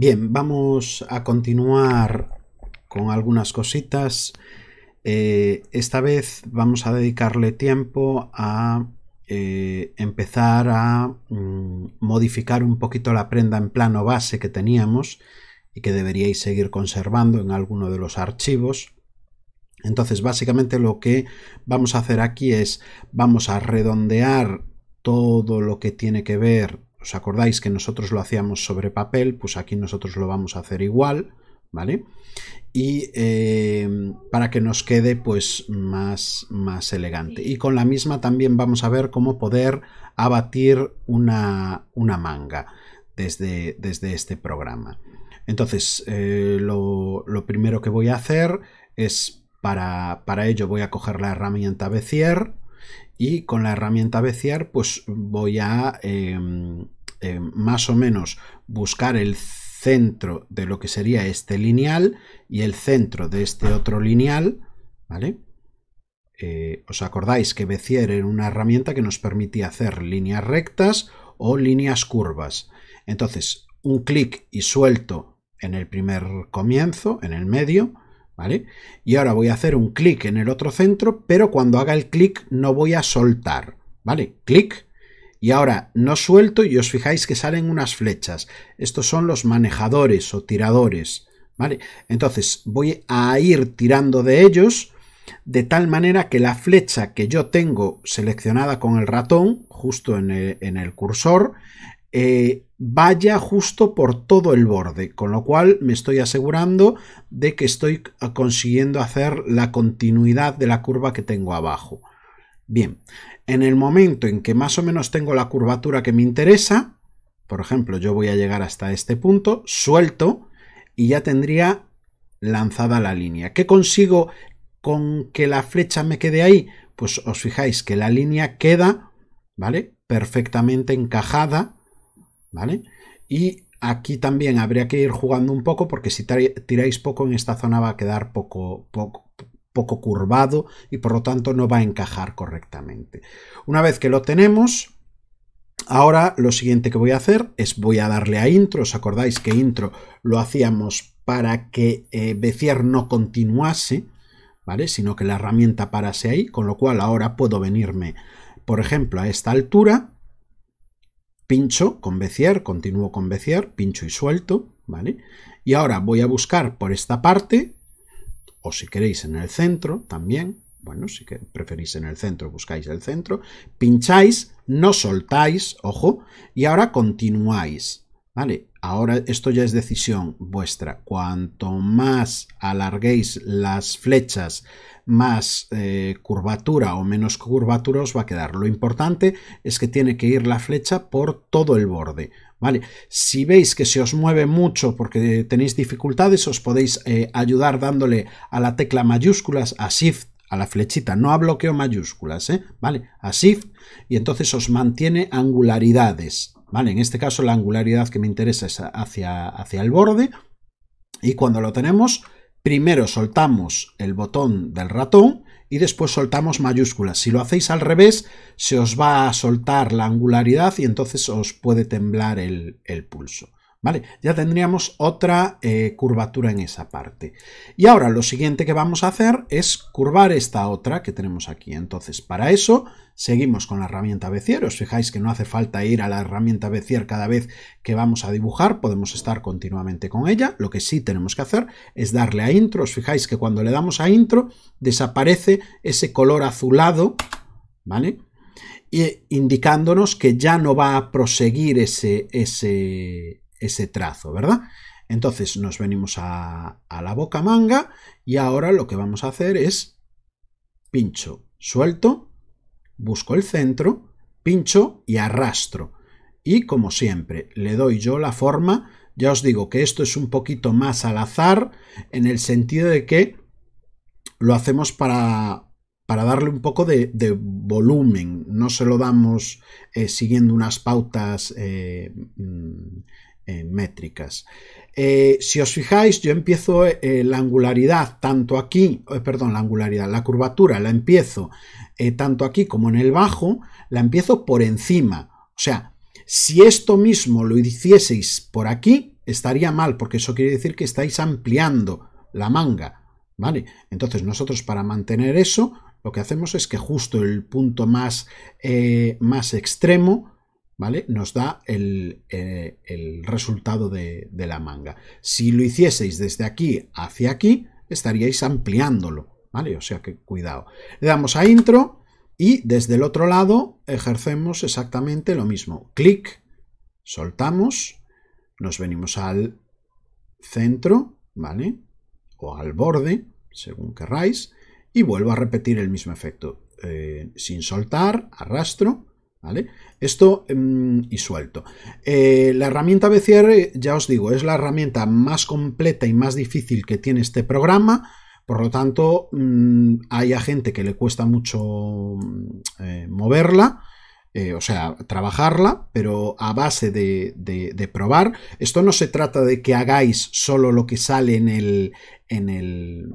Bien, vamos a continuar con algunas cositas. Esta vez vamos a dedicarle tiempo a empezar a modificar un poquito la prenda en plano base que teníamos y que deberíais seguir conservando en alguno de los archivos. Entonces, básicamente lo que vamos a hacer aquí es, vamos a redondear todo lo que tiene que ver. ¿Os acordáis que nosotros lo hacíamos sobre papel? Pues aquí nosotros lo vamos a hacer igual, ¿vale? Y para que nos quede pues más elegante. Y con la misma también vamos a ver cómo poder abatir una manga desde este programa. Entonces, lo primero que voy a hacer es, para ello voy a coger la herramienta Bezier. Y con la herramienta Bezier pues voy a más o menos buscar el centro de lo que sería este lineal y el centro de este otro lineal, ¿vale? ¿Os acordáis que Bezier era una herramienta que nos permitía hacer líneas rectas o líneas curvas? Entonces, un clic y suelto en el primer comienzo, en el medio, ¿vale? Y ahora voy a hacer un clic en el otro centro, pero cuando haga el clic no voy a soltar, ¿vale? Clic, y ahora no suelto y os fijáis que salen unas flechas. Estos son los manejadores o tiradores, ¿vale? Entonces voy a ir tirando de ellos de tal manera que la flecha que yo tengo seleccionada con el ratón, justo en el cursor, vaya justo por todo el borde, con lo cual me estoy asegurando de que estoy consiguiendo hacer la continuidad de la curva que tengo abajo. Bien, en el momento en que más o menos tengo la curvatura que me interesa, por ejemplo, yo voy a llegar hasta este punto, suelto y ya tendría lanzada la línea. ¿Qué consigo con que la flecha me quede ahí? Pues os fijáis que la línea queda, ¿vale?, perfectamente encajada, ¿vale? Y aquí también habría que ir jugando un poco, porque si tiráis poco en esta zona va a quedar poco curvado y por lo tanto no va a encajar correctamente. Una vez que lo tenemos, ahora lo siguiente que voy a hacer es voy a darle a intro. ¿Os acordáis que intro lo hacíamos para que Bezier no continuase, ¿vale?, sino que la herramienta parase ahí, con lo cual ahora puedo venirme, por ejemplo, a esta altura, pincho con Bezier, continúo con Bezier, pincho y suelto, ¿vale? Y ahora voy a buscar por esta parte, o si queréis en el centro también, bueno, si preferís en el centro, buscáis el centro, pincháis, no soltáis, ojo, y ahora continuáis, ¿vale? Ahora esto ya es decisión vuestra. Cuanto más alarguéis las flechas, más curvatura o menos curvatura os va a quedar. Lo importante es que tiene que ir la flecha por todo el borde, ¿vale? Si veis que se os mueve mucho porque tenéis dificultades, os podéis ayudar dándole a la tecla mayúsculas, a Shift, a la flechita, no a bloqueo mayúsculas, ¿vale? A Shift, y entonces os mantiene angularidades, ¿vale? En este caso la angularidad que me interesa es hacia el borde, y cuando lo tenemos, primero soltamos el botón del ratón y después soltamos mayúsculas. Si lo hacéis al revés, se os va a soltar la angularidad y entonces os puede temblar el pulso, ¿vale? Ya tendríamos otra curvatura en esa parte. Y ahora lo siguiente que vamos a hacer es curvar esta otra que tenemos aquí. Entonces, para eso seguimos con la herramienta Bezier. Os fijáis que no hace falta ir a la herramienta Bezier cada vez que vamos a dibujar, podemos estar continuamente con ella. Lo que sí tenemos que hacer es darle a intro. Os fijáis que cuando le damos a intro desaparece ese color azulado, ¿vale?, y indicándonos que ya no va a proseguir ese trazo, ¿verdad? Entonces nos venimos a la boca manga y ahora lo que vamos a hacer es pincho, suelto, busco el centro, pincho y arrastro. Y como siempre, le doy yo la forma. Ya os digo que esto es un poquito más al azar, en el sentido de que lo hacemos para darle un poco de volumen. No se lo damos siguiendo unas pautas métricas. Si os fijáis, yo empiezo la angularidad tanto aquí, la curvatura la empiezo tanto aquí como en el bajo, la empiezo por encima. O sea, si esto mismo lo hicieseis por aquí, estaría mal, porque eso quiere decir que estáis ampliando la manga, ¿vale? Entonces nosotros, para mantener eso, lo que hacemos es que justo el punto más extremo, ¿vale?, nos da el resultado de la manga. Si lo hicieseis desde aquí hacia aquí, estaríais ampliándolo, ¿vale? O sea que cuidado. Le damos a intro y desde el otro lado ejercemos exactamente lo mismo. Clic, soltamos, nos venimos al centro, ¿vale?, o al borde, según querráis, y vuelvo a repetir el mismo efecto. Sin soltar, arrastro, ¿vale? Esto y suelto. La herramienta Bezier, ya os digo, es la herramienta más completa y más difícil que tiene este programa. Por lo tanto, hay a gente que le cuesta mucho moverla, o sea, trabajarla, pero a base de probar. Esto no se trata de que hagáis solo lo que sale en el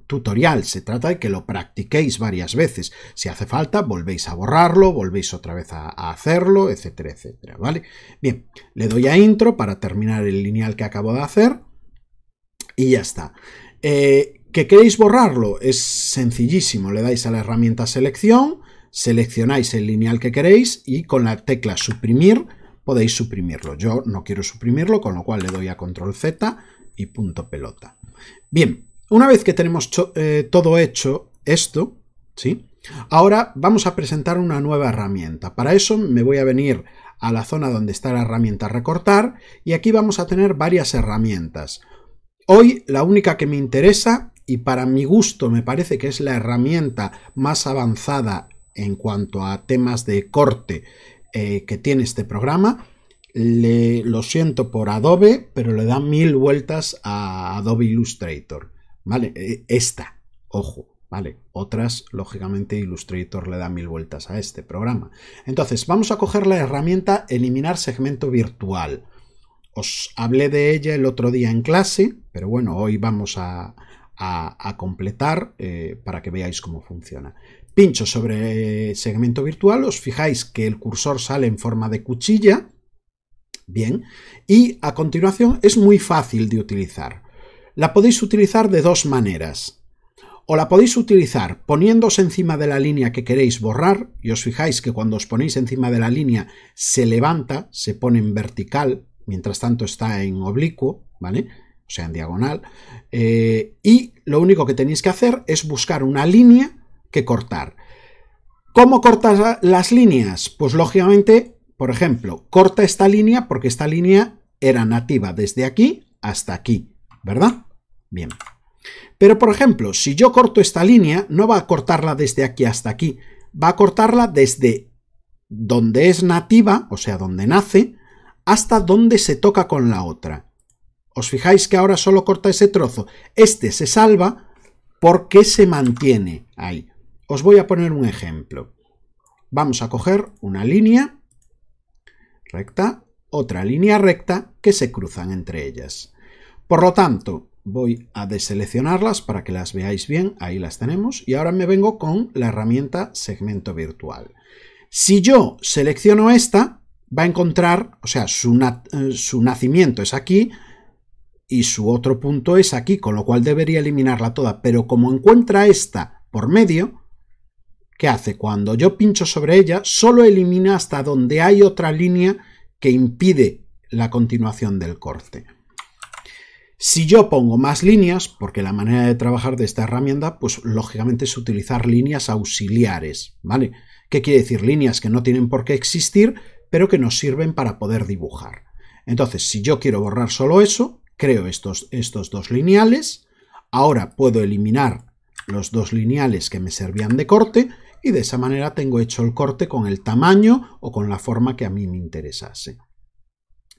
tutorial, se trata de que lo practiquéis varias veces. Si hace falta, volvéis a borrarlo, volvéis otra vez a hacerlo, etcétera, etcétera, ¿vale? Bien, le doy a intro para terminar el lineal que acabo de hacer y ya está. ¿Que queréis borrarlo? Es sencillísimo, le dais a la herramienta selección, seleccionáis el lineal que queréis y con la tecla suprimir podéis suprimirlo. Yo no quiero suprimirlo, con lo cual le doy a control Z y punto pelota. Bien, una vez que tenemos todo hecho esto, ¿sí?, ahora vamos a presentar una nueva herramienta. Para eso me voy a venir a la zona donde está la herramienta recortar y aquí vamos a tener varias herramientas. Hoy la única que me interesa, y para mi gusto me parece que es la herramienta más avanzada en cuanto a temas de corte que tiene este programa, lo siento por Adobe, pero le da 1000 vueltas a Adobe Illustrator, ¿vale? Esta, ojo, ¿vale? Otras, lógicamente, Illustrator le da 1000 vueltas a este programa. Entonces, vamos a coger la herramienta Eliminar segmento virtual. Os hablé de ella el otro día en clase, pero bueno, hoy vamos a completar para que veáis cómo funciona. Pincho sobre segmento virtual, os fijáis que el cursor sale en forma de cuchilla. Bien, y a continuación es muy fácil de utilizar. La podéis utilizar de dos maneras. O la podéis utilizar poniéndoos encima de la línea que queréis borrar, y os fijáis que cuando os ponéis encima de la línea se levanta, se pone en vertical, mientras tanto está en oblicuo, ¿vale?, o sea, en diagonal, y lo único que tenéis que hacer es buscar una línea que cortar. ¿Cómo cortas las líneas? Pues lógicamente, por ejemplo, corta esta línea porque esta línea era nativa desde aquí hasta aquí, ¿verdad? Bien. Pero, por ejemplo, si yo corto esta línea, no va a cortarla desde aquí hasta aquí, va a cortarla desde donde es nativa, o sea, donde nace, hasta donde se toca con la otra. Os fijáis que ahora solo corta ese trozo. Este se salva porque se mantiene ahí. Os voy a poner un ejemplo. Vamos a coger una línea recta, otra línea recta que se cruzan entre ellas. Por lo tanto, voy a deseleccionarlas para que las veáis bien. Ahí las tenemos. Y ahora me vengo con la herramienta segmento virtual. Si yo selecciono esta, va a encontrar, o sea, su nacimiento es aquí y su otro punto es aquí, con lo cual debería eliminarla toda. Pero como encuentra esta por medio, ¿qué hace? Cuando yo pincho sobre ella, solo elimina hasta donde hay otra línea que impide la continuación del corte. Si yo pongo más líneas, porque la manera de trabajar de esta herramienta, pues lógicamente es utilizar líneas auxiliares, ¿vale? ¿Qué quiere decir? Líneas que no tienen por qué existir, pero que nos sirven para poder dibujar. Entonces, si yo quiero borrar solo eso, creo estos dos lineales. Ahora puedo eliminar los dos lineales que me servían de corte y de esa manera tengo hecho el corte con el tamaño o con la forma que a mí me interesase.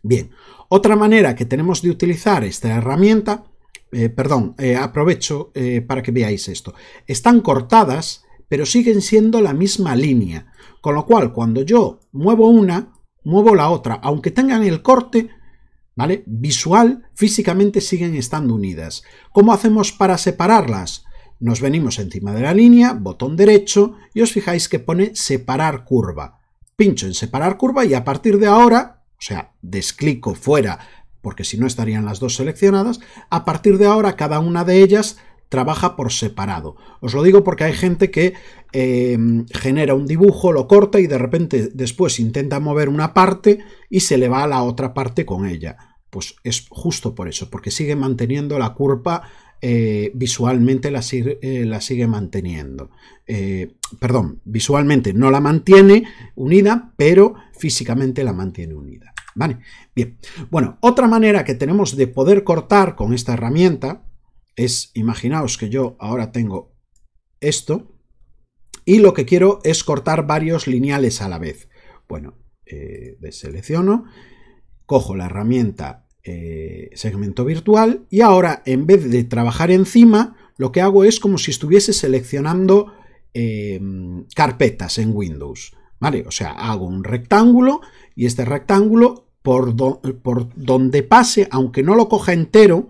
Bien, otra manera que tenemos de utilizar esta herramienta, aprovecho para que veáis esto. Están cortadas, pero siguen siendo la misma línea, con lo cual cuando yo muevo una, muevo la otra, aunque tengan el corte, ¿vale?, visual, físicamente siguen estando unidas. ¿Cómo hacemos para separarlas? Nos venimos encima de la línea, botón derecho, y os fijáis que pone separar curva. Pincho en separar curva y a partir de ahora, o sea, desclico fuera porque si no estarían las dos seleccionadas. A partir de ahora, cada una de ellas trabaja por separado. Os lo digo porque hay gente que genera un dibujo, lo corta y de repente después intenta mover una parte y se le va a la otra parte con ella. Pues es justo por eso, porque sigue manteniendo la curva, visualmente la sigue manteniendo. Perdón, visualmente no la mantiene unida, pero físicamente la mantiene unida. ¿Vale? Bien. Bueno, otra manera que tenemos de poder cortar con esta herramienta es, imaginaos que yo ahora tengo esto y lo que quiero es cortar varios lineales a la vez. Bueno, deselecciono, cojo la herramienta segmento virtual y ahora en vez de trabajar encima, lo que hago es como si estuviese seleccionando carpetas en Windows. ¿Vale? O sea, hago un rectángulo y este rectángulo por donde pase, aunque no lo coja entero,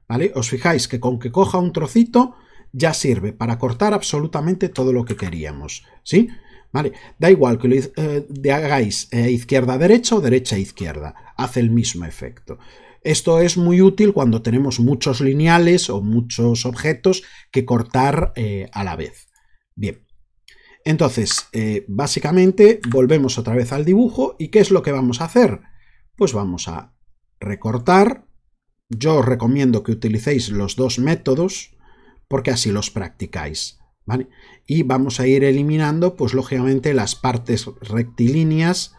¿vale? Os fijáis que con que coja un trocito ya sirve para cortar absolutamente todo lo que queríamos, ¿sí? ¿Vale? Da igual que lo hagáis izquierda a derecha o derecha a izquierda, hace el mismo efecto. Esto es muy útil cuando tenemos muchos lineales o muchos objetos que cortar a la vez. Bien, entonces básicamente volvemos otra vez al dibujo y ¿qué es lo que vamos a hacer? Pues vamos a recortar. Yo os recomiendo que utilicéis los dos métodos porque así los practicáis, ¿vale? Y vamos a ir eliminando, pues lógicamente, las partes rectilíneas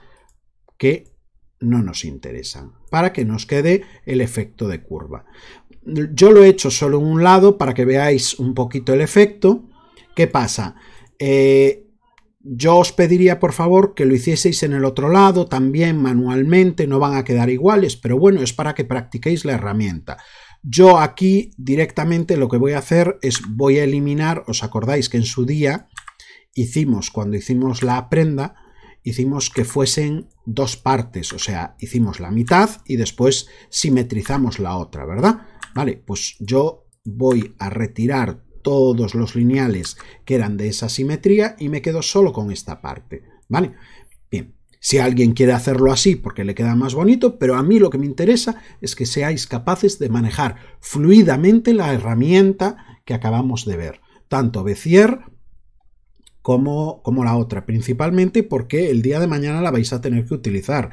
que no nos interesan, para que nos quede el efecto de curva. Yo lo he hecho solo en un lado para que veáis un poquito el efecto. ¿Qué pasa? Yo os pediría por favor que lo hicieseis en el otro lado también manualmente, no van a quedar iguales, pero bueno, es para que practiquéis la herramienta. Yo aquí directamente lo que voy a hacer es voy a eliminar, os acordáis que en su día cuando hicimos la prenda, hicimos que fuesen dos partes, o sea, hicimos la mitad y después simetrizamos la otra, ¿verdad? Vale, pues yo voy a retirar todos los lineales que eran de esa simetría y me quedo solo con esta parte, ¿vale? Bien, si alguien quiere hacerlo así porque le queda más bonito, pero a mí lo que me interesa es que seáis capaces de manejar fluidamente la herramienta que acabamos de ver, tanto Bezier como la otra, principalmente porque el día de mañana la vais a tener que utilizar.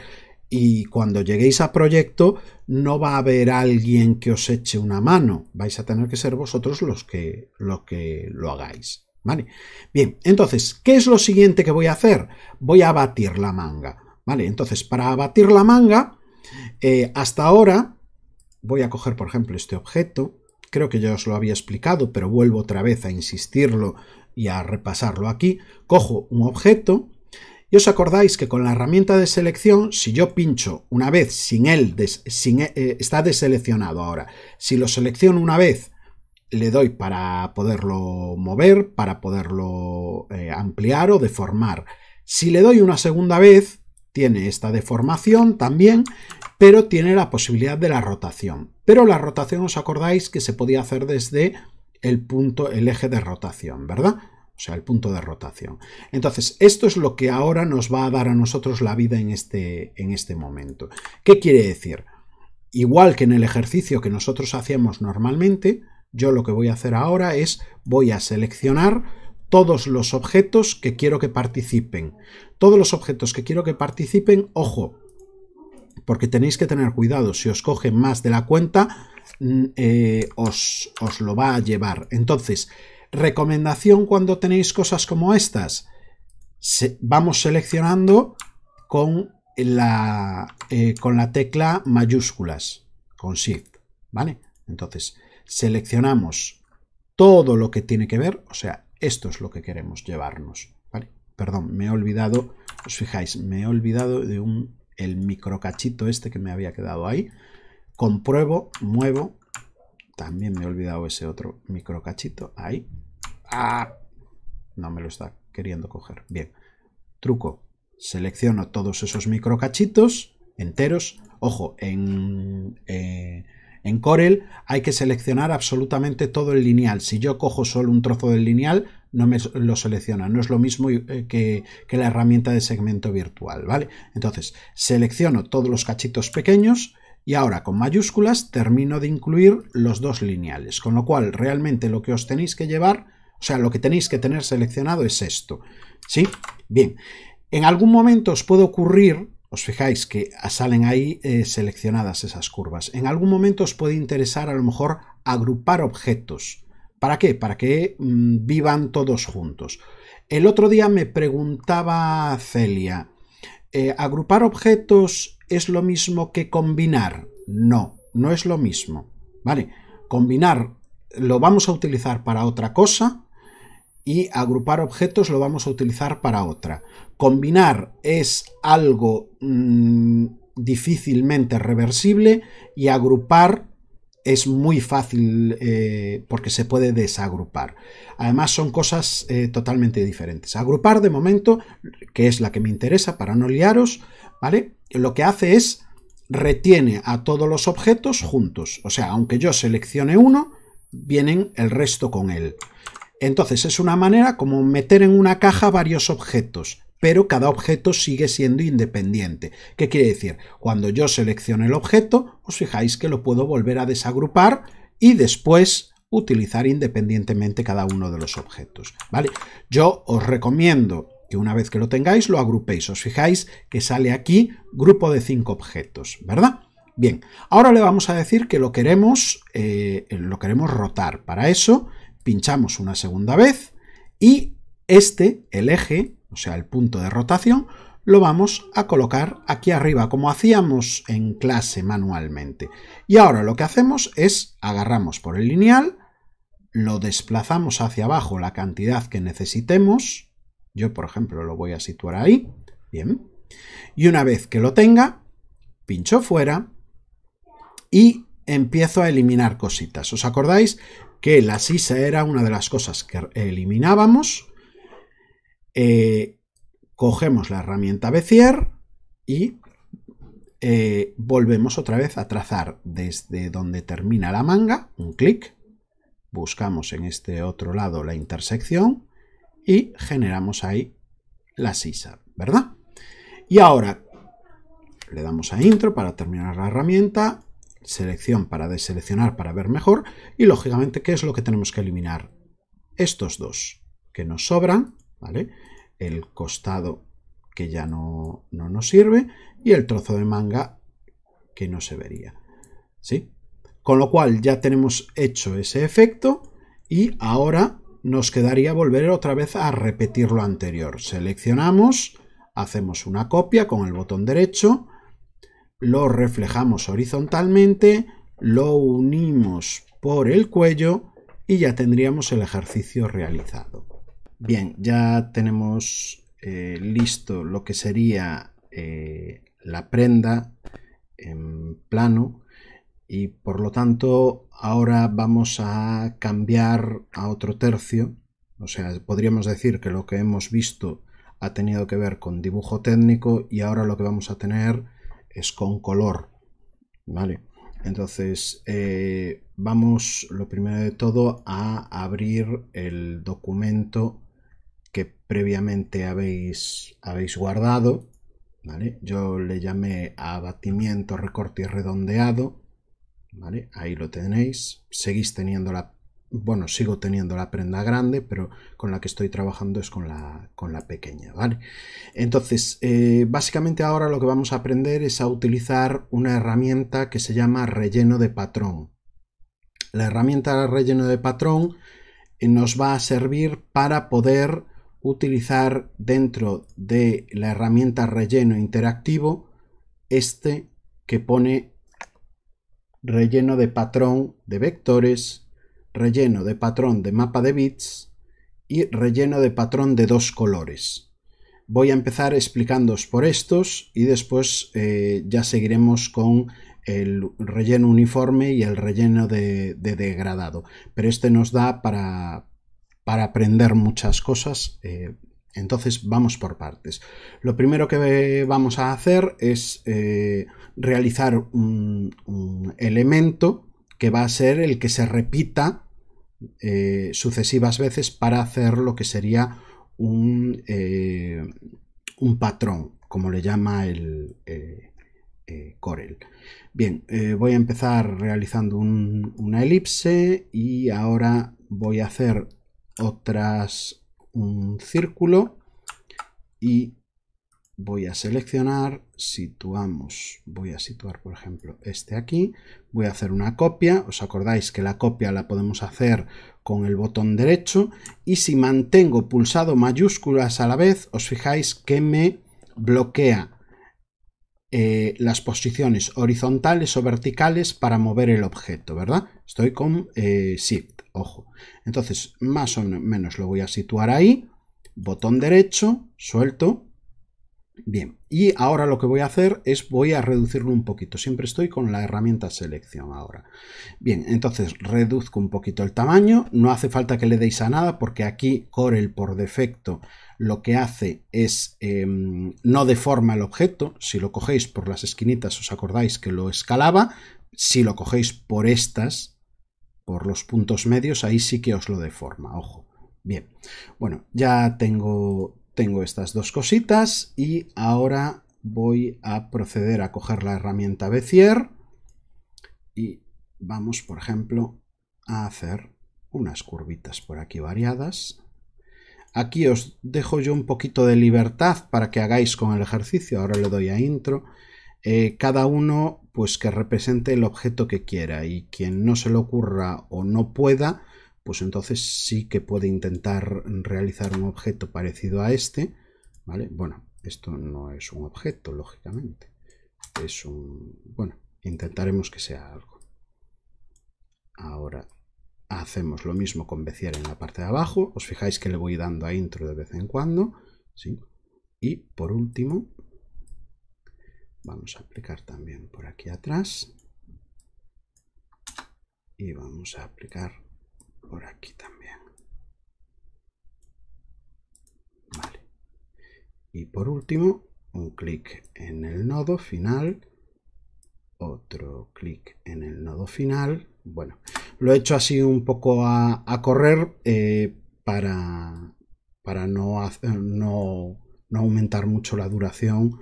Y cuando lleguéis a proyecto no va a haber alguien que os eche una mano, vais a tener que ser vosotros los que lo hagáis, ¿vale? Bien, entonces, ¿qué es lo siguiente que voy a hacer? Voy a abatir la manga, ¿vale? Entonces, para abatir la manga, hasta ahora, voy a coger, por ejemplo, este objeto, creo que ya os lo había explicado, pero vuelvo otra vez a insistirlo y a repasarlo aquí. Cojo un objeto. Y os acordáis que con la herramienta de selección, si yo pincho una vez sin él, está deseleccionado ahora. Si lo selecciono una vez, le doy para poderlo mover, para poderlo ampliar o deformar. Si le doy una segunda vez, tiene esta deformación también, pero tiene la posibilidad de la rotación. Pero la rotación, os acordáis que se podía hacer desde el eje de rotación, ¿verdad? O sea, el punto de rotación. Entonces, esto es lo que ahora nos va a dar a nosotros la vida en este momento. ¿Qué quiere decir? Igual que en el ejercicio que nosotros hacíamos normalmente, yo lo que voy a hacer ahora es, voy a seleccionar todos los objetos que quiero que participen. Todos los objetos que quiero que participen, ojo, porque tenéis que tener cuidado, si os cogen más de la cuenta, os lo va a llevar. Entonces, recomendación cuando tenéis cosas como estas, vamos seleccionando con la tecla mayúsculas, con Shift, ¿vale? Entonces seleccionamos todo lo que tiene que ver, o sea, esto es lo que queremos llevarnos, ¿vale? Perdón, me he olvidado, os fijáis, me he olvidado de el microcachito este que me había quedado ahí. Compruebo, muevo. También me he olvidado ese otro microcachito. Ahí. ¡Ah! No me lo está queriendo coger. Bien. Truco. Selecciono todos esos microcachitos enteros. Ojo, en Corel hay que seleccionar absolutamente todo el lineal. Si yo cojo solo un trozo del lineal, no me lo selecciona. No es lo mismo que la herramienta de segmento virtual, ¿vale? Entonces, selecciono todos los cachitos pequeños Y ahora con mayúsculas termino de incluir los dos lineales, con lo cual realmente lo que os tenéis que llevar, o sea, lo que tenéis que tener seleccionado es esto, ¿sí? Bien, en algún momento os puede ocurrir, os fijáis que salen ahí seleccionadas esas curvas, en algún momento os puede interesar a lo mejor agrupar objetos. ¿Para qué? Para que vivan todos juntos. El otro día me preguntaba Celia, ¿agrupar objetos es lo mismo que combinar? No, no es lo mismo, ¿vale? Combinar lo vamos a utilizar para otra cosa y agrupar objetos lo vamos a utilizar para otra. Combinar es algo difícilmente reversible y agrupar es muy fácil porque se puede desagrupar. Además son cosas totalmente diferentes. Agrupar de momento, que es la que me interesa para no liaros, ¿vale? Lo que hace es retiene a todos los objetos juntos. O sea, aunque yo seleccione uno, vienen el resto con él. Entonces es una manera como meter en una caja varios objetos, pero cada objeto sigue siendo independiente. ¿Qué quiere decir? Cuando yo seleccione el objeto, os fijáis que lo puedo volver a desagrupar y después utilizar independientemente cada uno de los objetos, ¿vale? Yo os recomiendo que una vez que lo tengáis lo agrupéis. Os fijáis que sale aquí grupo de 5 objetos, ¿verdad? Bien, ahora le vamos a decir que lo queremos rotar. Para eso pinchamos una segunda vez y el eje, o sea, el punto de rotación, lo vamos a colocar aquí arriba, como hacíamos en clase manualmente. Y ahora lo que hacemos es agarramos por el lineal, lo desplazamos hacia abajo la cantidad que necesitemos. Yo, por ejemplo, lo voy a situar ahí. Bien. Y una vez que lo tenga, pincho fuera y empiezo a eliminar cositas. ¿Os acordáis que la sisa era una de las cosas que eliminábamos? Cogemos la herramienta Bezier y volvemos otra vez a trazar desde donde termina la manga, un clic, buscamos en este otro lado la intersección y generamos ahí la sisa, ¿verdad? Y ahora le damos a intro para terminar la herramienta, selección para deseleccionar para ver mejor y lógicamente ¿qué es lo que tenemos que eliminar? Estos dos que nos sobran, ¿vale? El costado que ya no nos sirve y el trozo de manga que no se vería, ¿sí? Con lo cual ya tenemos hecho ese efecto y ahora nos quedaría volver otra vez a repetir lo anterior. Seleccionamos, hacemos una copia con el botón derecho, lo reflejamos horizontalmente, lo unimos por el cuello y ya tendríamos el ejercicio realizado. Bien, ya tenemos listo lo que sería la prenda en plano y por lo tanto ahora vamos a cambiar a otro tercio. O sea, podríamos decir que lo que hemos visto ha tenido que ver con dibujo técnico y ahora lo que vamos a tener es con color, ¿vale? Entonces vamos lo primero de todo a abrir el documento que previamente habéis guardado, ¿vale? Yo le llamé abatimiento, recorte y redondeado, ¿vale? Ahí lo tenéis. Seguís teniendo sigo teniendo la prenda grande, pero con la que estoy trabajando es con la pequeña, ¿vale? Entonces, básicamente ahora lo que vamos a aprender es a utilizar una herramienta que se llama relleno de patrón. La herramienta relleno de patrón nos va a servir para poder utilizar dentro de la herramienta relleno interactivo que pone relleno de patrón de vectores, relleno de patrón de mapa de bits y relleno de patrón de 2 colores. Voy a empezar explicándoos por estos y después ya seguiremos con el relleno uniforme y el relleno de degradado, pero nos da para aprender muchas cosas, entonces vamos por partes. Lo primero que vamos a hacer es realizar un elemento que va a ser el que se repita sucesivas veces para hacer lo que sería un patrón, como le llama el Corel. Bien, voy a empezar realizando una elipse y ahora voy a hacer un círculo y voy a seleccionar, voy a situar por ejemplo este aquí, voy a hacer una copia, os acordáis que la copia la podemos hacer con el botón derecho y si mantengo pulsado mayúsculas a la vez, os fijáis que me bloquea las posiciones horizontales o verticales para mover el objeto, ¿verdad? Estoy con Shift, ojo. Entonces, más o menos lo voy a situar ahí, botón derecho, suelto. Bien, y ahora lo que voy a hacer es voy a reducirlo un poquito. Siempre estoy con la herramienta selección ahora. Bien, entonces reduzco un poquito el tamaño. No hace falta que le deis a nada porque aquí Corel por defecto lo que hace es no deforma el objeto. Si lo cogéis por las esquinitas os acordáis que lo escalaba. Si lo cogéis por por los puntos medios, ahí sí que os lo deforma, ojo. Bien, bueno, ya tengo estas dos cositas y ahora voy a proceder a coger la herramienta Bezier y vamos, por ejemplo, a hacer unas curvitas por aquí variadas. Aquí os dejo yo un poquito de libertad para que hagáis con el ejercicio. Ahora le doy a intro. Cada uno pues que represente el objeto que quiera y quien no se le ocurra o no pueda, pues entonces sí que puede intentar realizar un objeto parecido a este, ¿vale? Bueno, esto no es un objeto, lógicamente. Es bueno, intentaremos que sea algo. Ahora hacemos lo mismo con Bezier en la parte de abajo. Os fijáis que le voy dando a intro de vez en cuando, ¿sí? Y por último, vamos a aplicar también por aquí atrás. Y vamos a aplicar por aquí también. Vale. Y por último, un clic en el nodo final, otro clic en el nodo final. Bueno, lo he hecho así un poco a correr para no aumentar mucho la duración.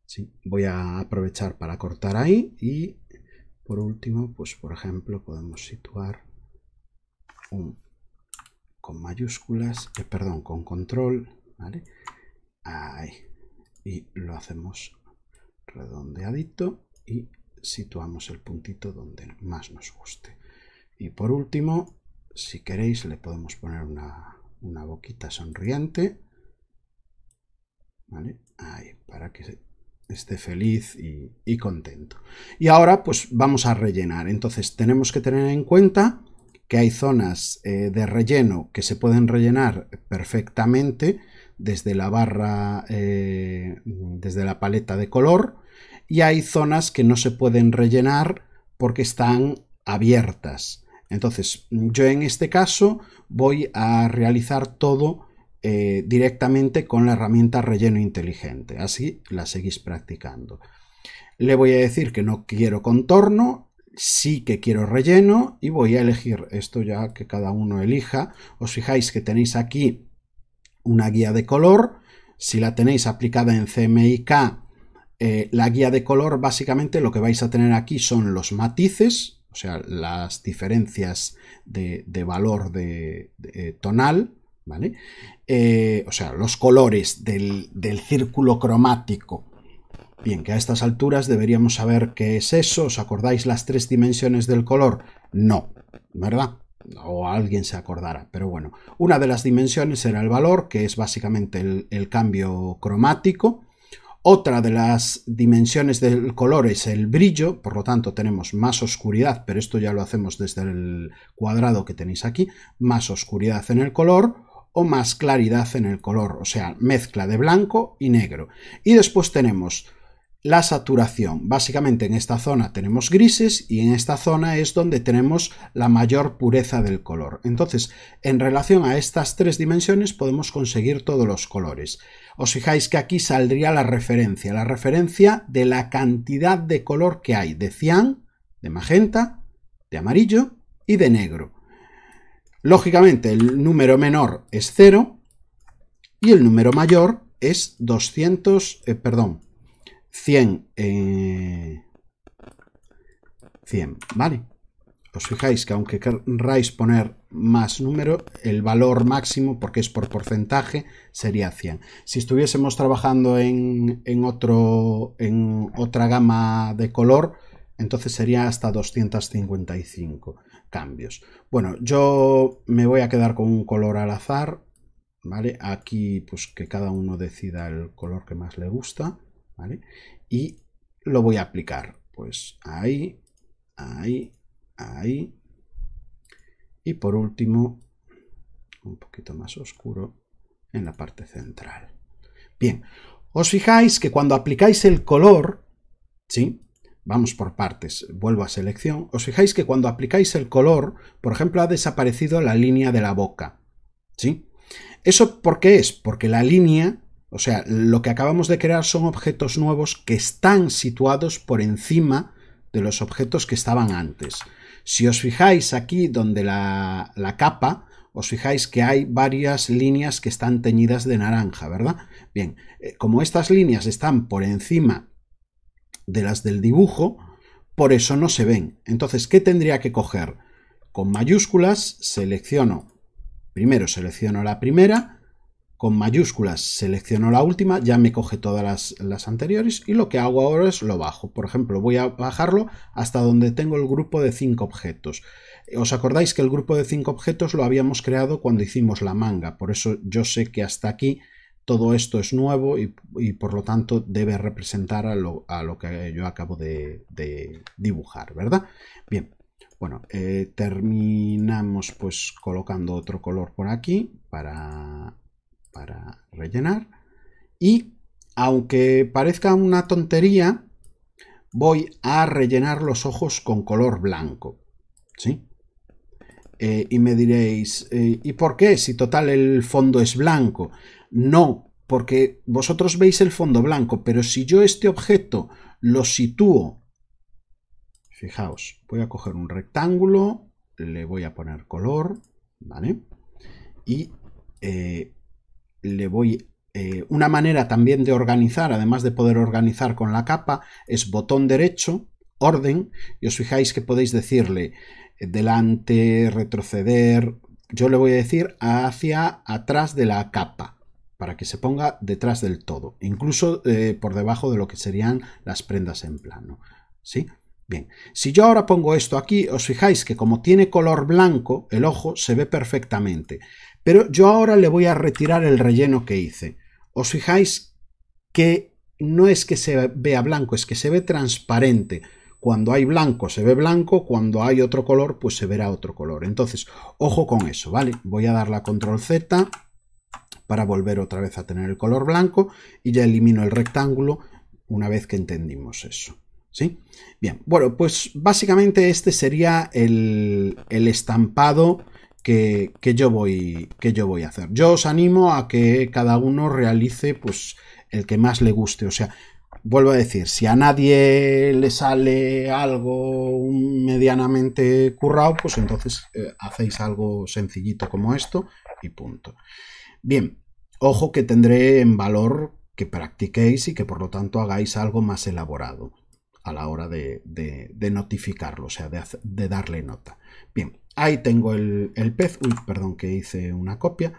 Sí, voy a aprovechar para cortar ahí y por último, pues por ejemplo, podemos situar con mayúsculas, perdón, con control, ¿vale? Ahí. Y lo hacemos redondeadito y situamos el puntito donde más nos guste. Y por último, si queréis, le podemos poner una boquita sonriente, ¿vale? Ahí, para que esté feliz y contento. Y ahora pues vamos a rellenar. Entonces tenemos que tener en cuenta que hay zonas de relleno que se pueden rellenar perfectamente desde la barra, desde la paleta de color, y hay zonas que no se pueden rellenar porque están abiertas. Entonces yo en este caso voy a realizar todo directamente con la herramienta relleno inteligente, así la seguís practicando. Le voy a decir que no quiero contorno, sí que quiero relleno y voy a elegir esto, ya que cada uno elija. Os fijáis que tenéis aquí una guía de color. Si la tenéis aplicada en CMYK, la guía de color básicamente lo que vais a tener aquí son los matices, o sea, las diferencias de valor de tonal, ¿vale? O sea, los colores del círculo cromático. Bien, que a estas alturas deberíamos saber qué es eso. ¿Os acordáis las 3 dimensiones del color? No, ¿verdad? O alguien se acordará, pero bueno, una de las dimensiones era el valor, que es básicamente el cambio cromático. Otra de las dimensiones del color es el brillo, por lo tanto tenemos más oscuridad, pero esto ya lo hacemos desde el cuadrado que tenéis aquí, más oscuridad en el color o más claridad en el color, o sea, mezcla de blanco y negro. Y después tenemos la saturación. Básicamente en esta zona tenemos grises y en esta zona es donde tenemos la mayor pureza del color. Entonces, en relación a estas 3 dimensiones podemos conseguir todos los colores. Os fijáis que aquí saldría la referencia de la cantidad de color que hay, de cian, de magenta, de amarillo y de negro. Lógicamente el número menor es 0 y el número mayor es 100, 100, ¿vale? Os fijáis que aunque queráis poner más número, el valor máximo, porque es por porcentaje, sería 100. Si estuviésemos trabajando en otra gama de color, entonces sería hasta 255 cambios. Bueno, yo me voy a quedar con un color al azar, ¿vale? Aquí pues que cada uno decida el color que más le gusta, ¿vale? Y lo voy a aplicar, pues ahí, ahí, ahí, y por último un poquito más oscuro en la parte central. Bien, os fijáis que cuando aplicáis el color, ¿sí? Vamos por partes, vuelvo a selección. Os fijáis que cuando aplicáis el color, por ejemplo, ha desaparecido la línea de la boca, ¿sí? ¿Eso por qué es? Porque la línea, o sea, lo que acabamos de crear son objetos nuevos que están situados por encima de los objetos que estaban antes. Si os fijáis aquí donde la capa, os fijáis que hay varias líneas que están teñidas de naranja, ¿verdad? Bien, como estas líneas están por encima de las del dibujo, por eso no se ven. Entonces, ¿qué tendría que coger? Con mayúsculas primero selecciono la primera, con mayúsculas selecciono la última, ya me coge todas las anteriores, y lo que hago ahora es lo bajo. Por ejemplo, voy a bajarlo hasta donde tengo el grupo de 5 objetos. ¿Os acordáis que el grupo de 5 objetos lo habíamos creado cuando hicimos la manga? Por eso yo sé que hasta aquí todo esto es nuevo y por lo tanto debe representar a lo que yo acabo de dibujar, ¿verdad? Bien, bueno, terminamos pues colocando otro color por aquí para rellenar, y aunque parezca una tontería, voy a rellenar los ojos con color blanco, ¿sí? Y me diréis, ¿y por qué? Si total el fondo es blanco. No, porque vosotros veis el fondo blanco, pero si yo este objeto lo sitúo, fijaos, voy a coger un rectángulo, le voy a poner color, ¿vale? Y le voy... una manera también de organizar, además de poder organizar con la capa, es botón derecho, orden, y os fijáis que podéis decirle delante, retroceder. Yo le voy a decir hacia atrás de la capa, para que se ponga detrás del todo, incluso por debajo de lo que serían las prendas en plano, ¿sí? Bien, si yo ahora pongo esto aquí, os fijáis que como tiene color blanco, el ojo se ve perfectamente, pero yo ahora le voy a retirar el relleno que hice. Os fijáis que no es que se vea blanco, es que se ve transparente. Cuando hay blanco se ve blanco, cuando hay otro color pues se verá otro color. Entonces, ojo con eso, ¿vale? Voy a dar la control Z para volver otra vez a tener el color blanco y ya elimino el rectángulo una vez que entendimos eso, ¿sí? Bien, bueno, pues básicamente este sería el estampado que yo voy a hacer. Yo os animo a que cada uno realice pues el que más le guste, o sea, vuelvo a decir, si a nadie le sale algo medianamente currado, pues entonces hacéis algo sencillito como esto y punto. Bien, ojo que tendré en valor que practiquéis y que por lo tanto hagáis algo más elaborado a la hora de notificarlo, o sea, de darle nota. Bien, ahí tengo el pez. Uy, perdón que hice una copia.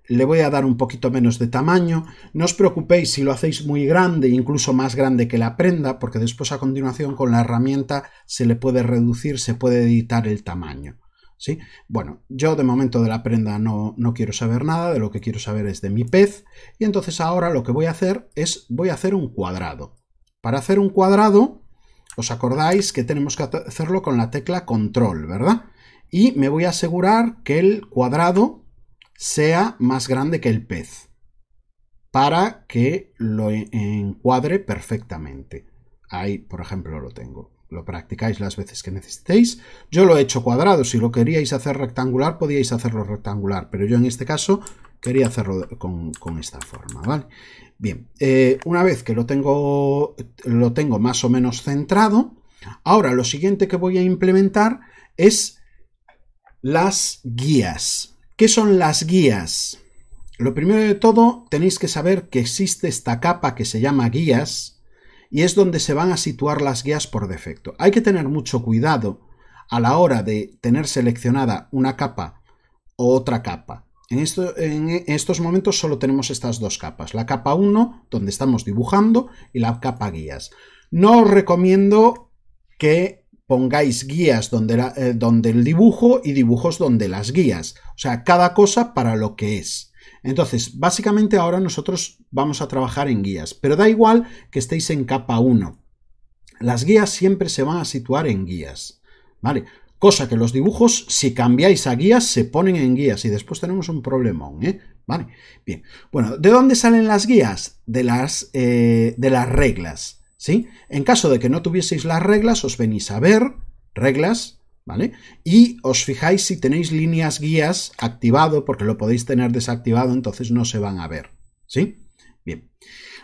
Le voy a dar un poquito menos de tamaño. No os preocupéis si lo hacéis muy grande, incluso más grande que la prenda, porque después a continuación con la herramienta se le puede reducir, se puede editar el tamaño, ¿sí? Bueno, yo de momento de la prenda no quiero saber nada, de lo que quiero saber es de mi pez, y entonces ahora lo que voy a hacer es, voy a hacer un cuadrado. Para hacer un cuadrado, os acordáis que tenemos que hacerlo con la tecla control, ¿verdad? Y me voy a asegurar que el cuadrado sea más grande que el pez para que lo encuadre perfectamente. Ahí, por ejemplo, lo tengo. Lo practicáis las veces que necesitéis. Yo lo he hecho cuadrado. Si lo queríais hacer rectangular, podíais hacerlo rectangular, pero yo en este caso quería hacerlo con esta forma, ¿vale? Bien, una vez que lo tengo más o menos centrado, ahora lo siguiente que voy a implementar es las guías. ¿Qué son las guías? Lo primero de todo, tenéis que saber que existe esta capa que se llama guías y es donde se van a situar las guías por defecto. Hay que tener mucho cuidado a la hora de tener seleccionada una capa o otra capa. En estos momentos solo tenemos estas dos capas, la capa 1, donde estamos dibujando, y la capa guías. No os recomiendo que pongáis guías donde el dibujo y dibujos donde las guías. O sea, cada cosa para lo que es. Entonces, básicamente ahora nosotros vamos a trabajar en guías, pero da igual que estéis en capa 1. Las guías siempre se van a situar en guías, ¿vale? Cosa que los dibujos, si cambiáis a guías, se ponen en guías y después tenemos un problemón, ¿eh? Vale, bien. Bueno, ¿de dónde salen las guías? De las reglas, ¿sí? En caso de que no tuvieseis las reglas, os venís a ver, reglas, ¿vale? Y os fijáis si tenéis líneas guías activado, porque lo podéis tener desactivado, entonces no se van a ver, ¿sí? Bien.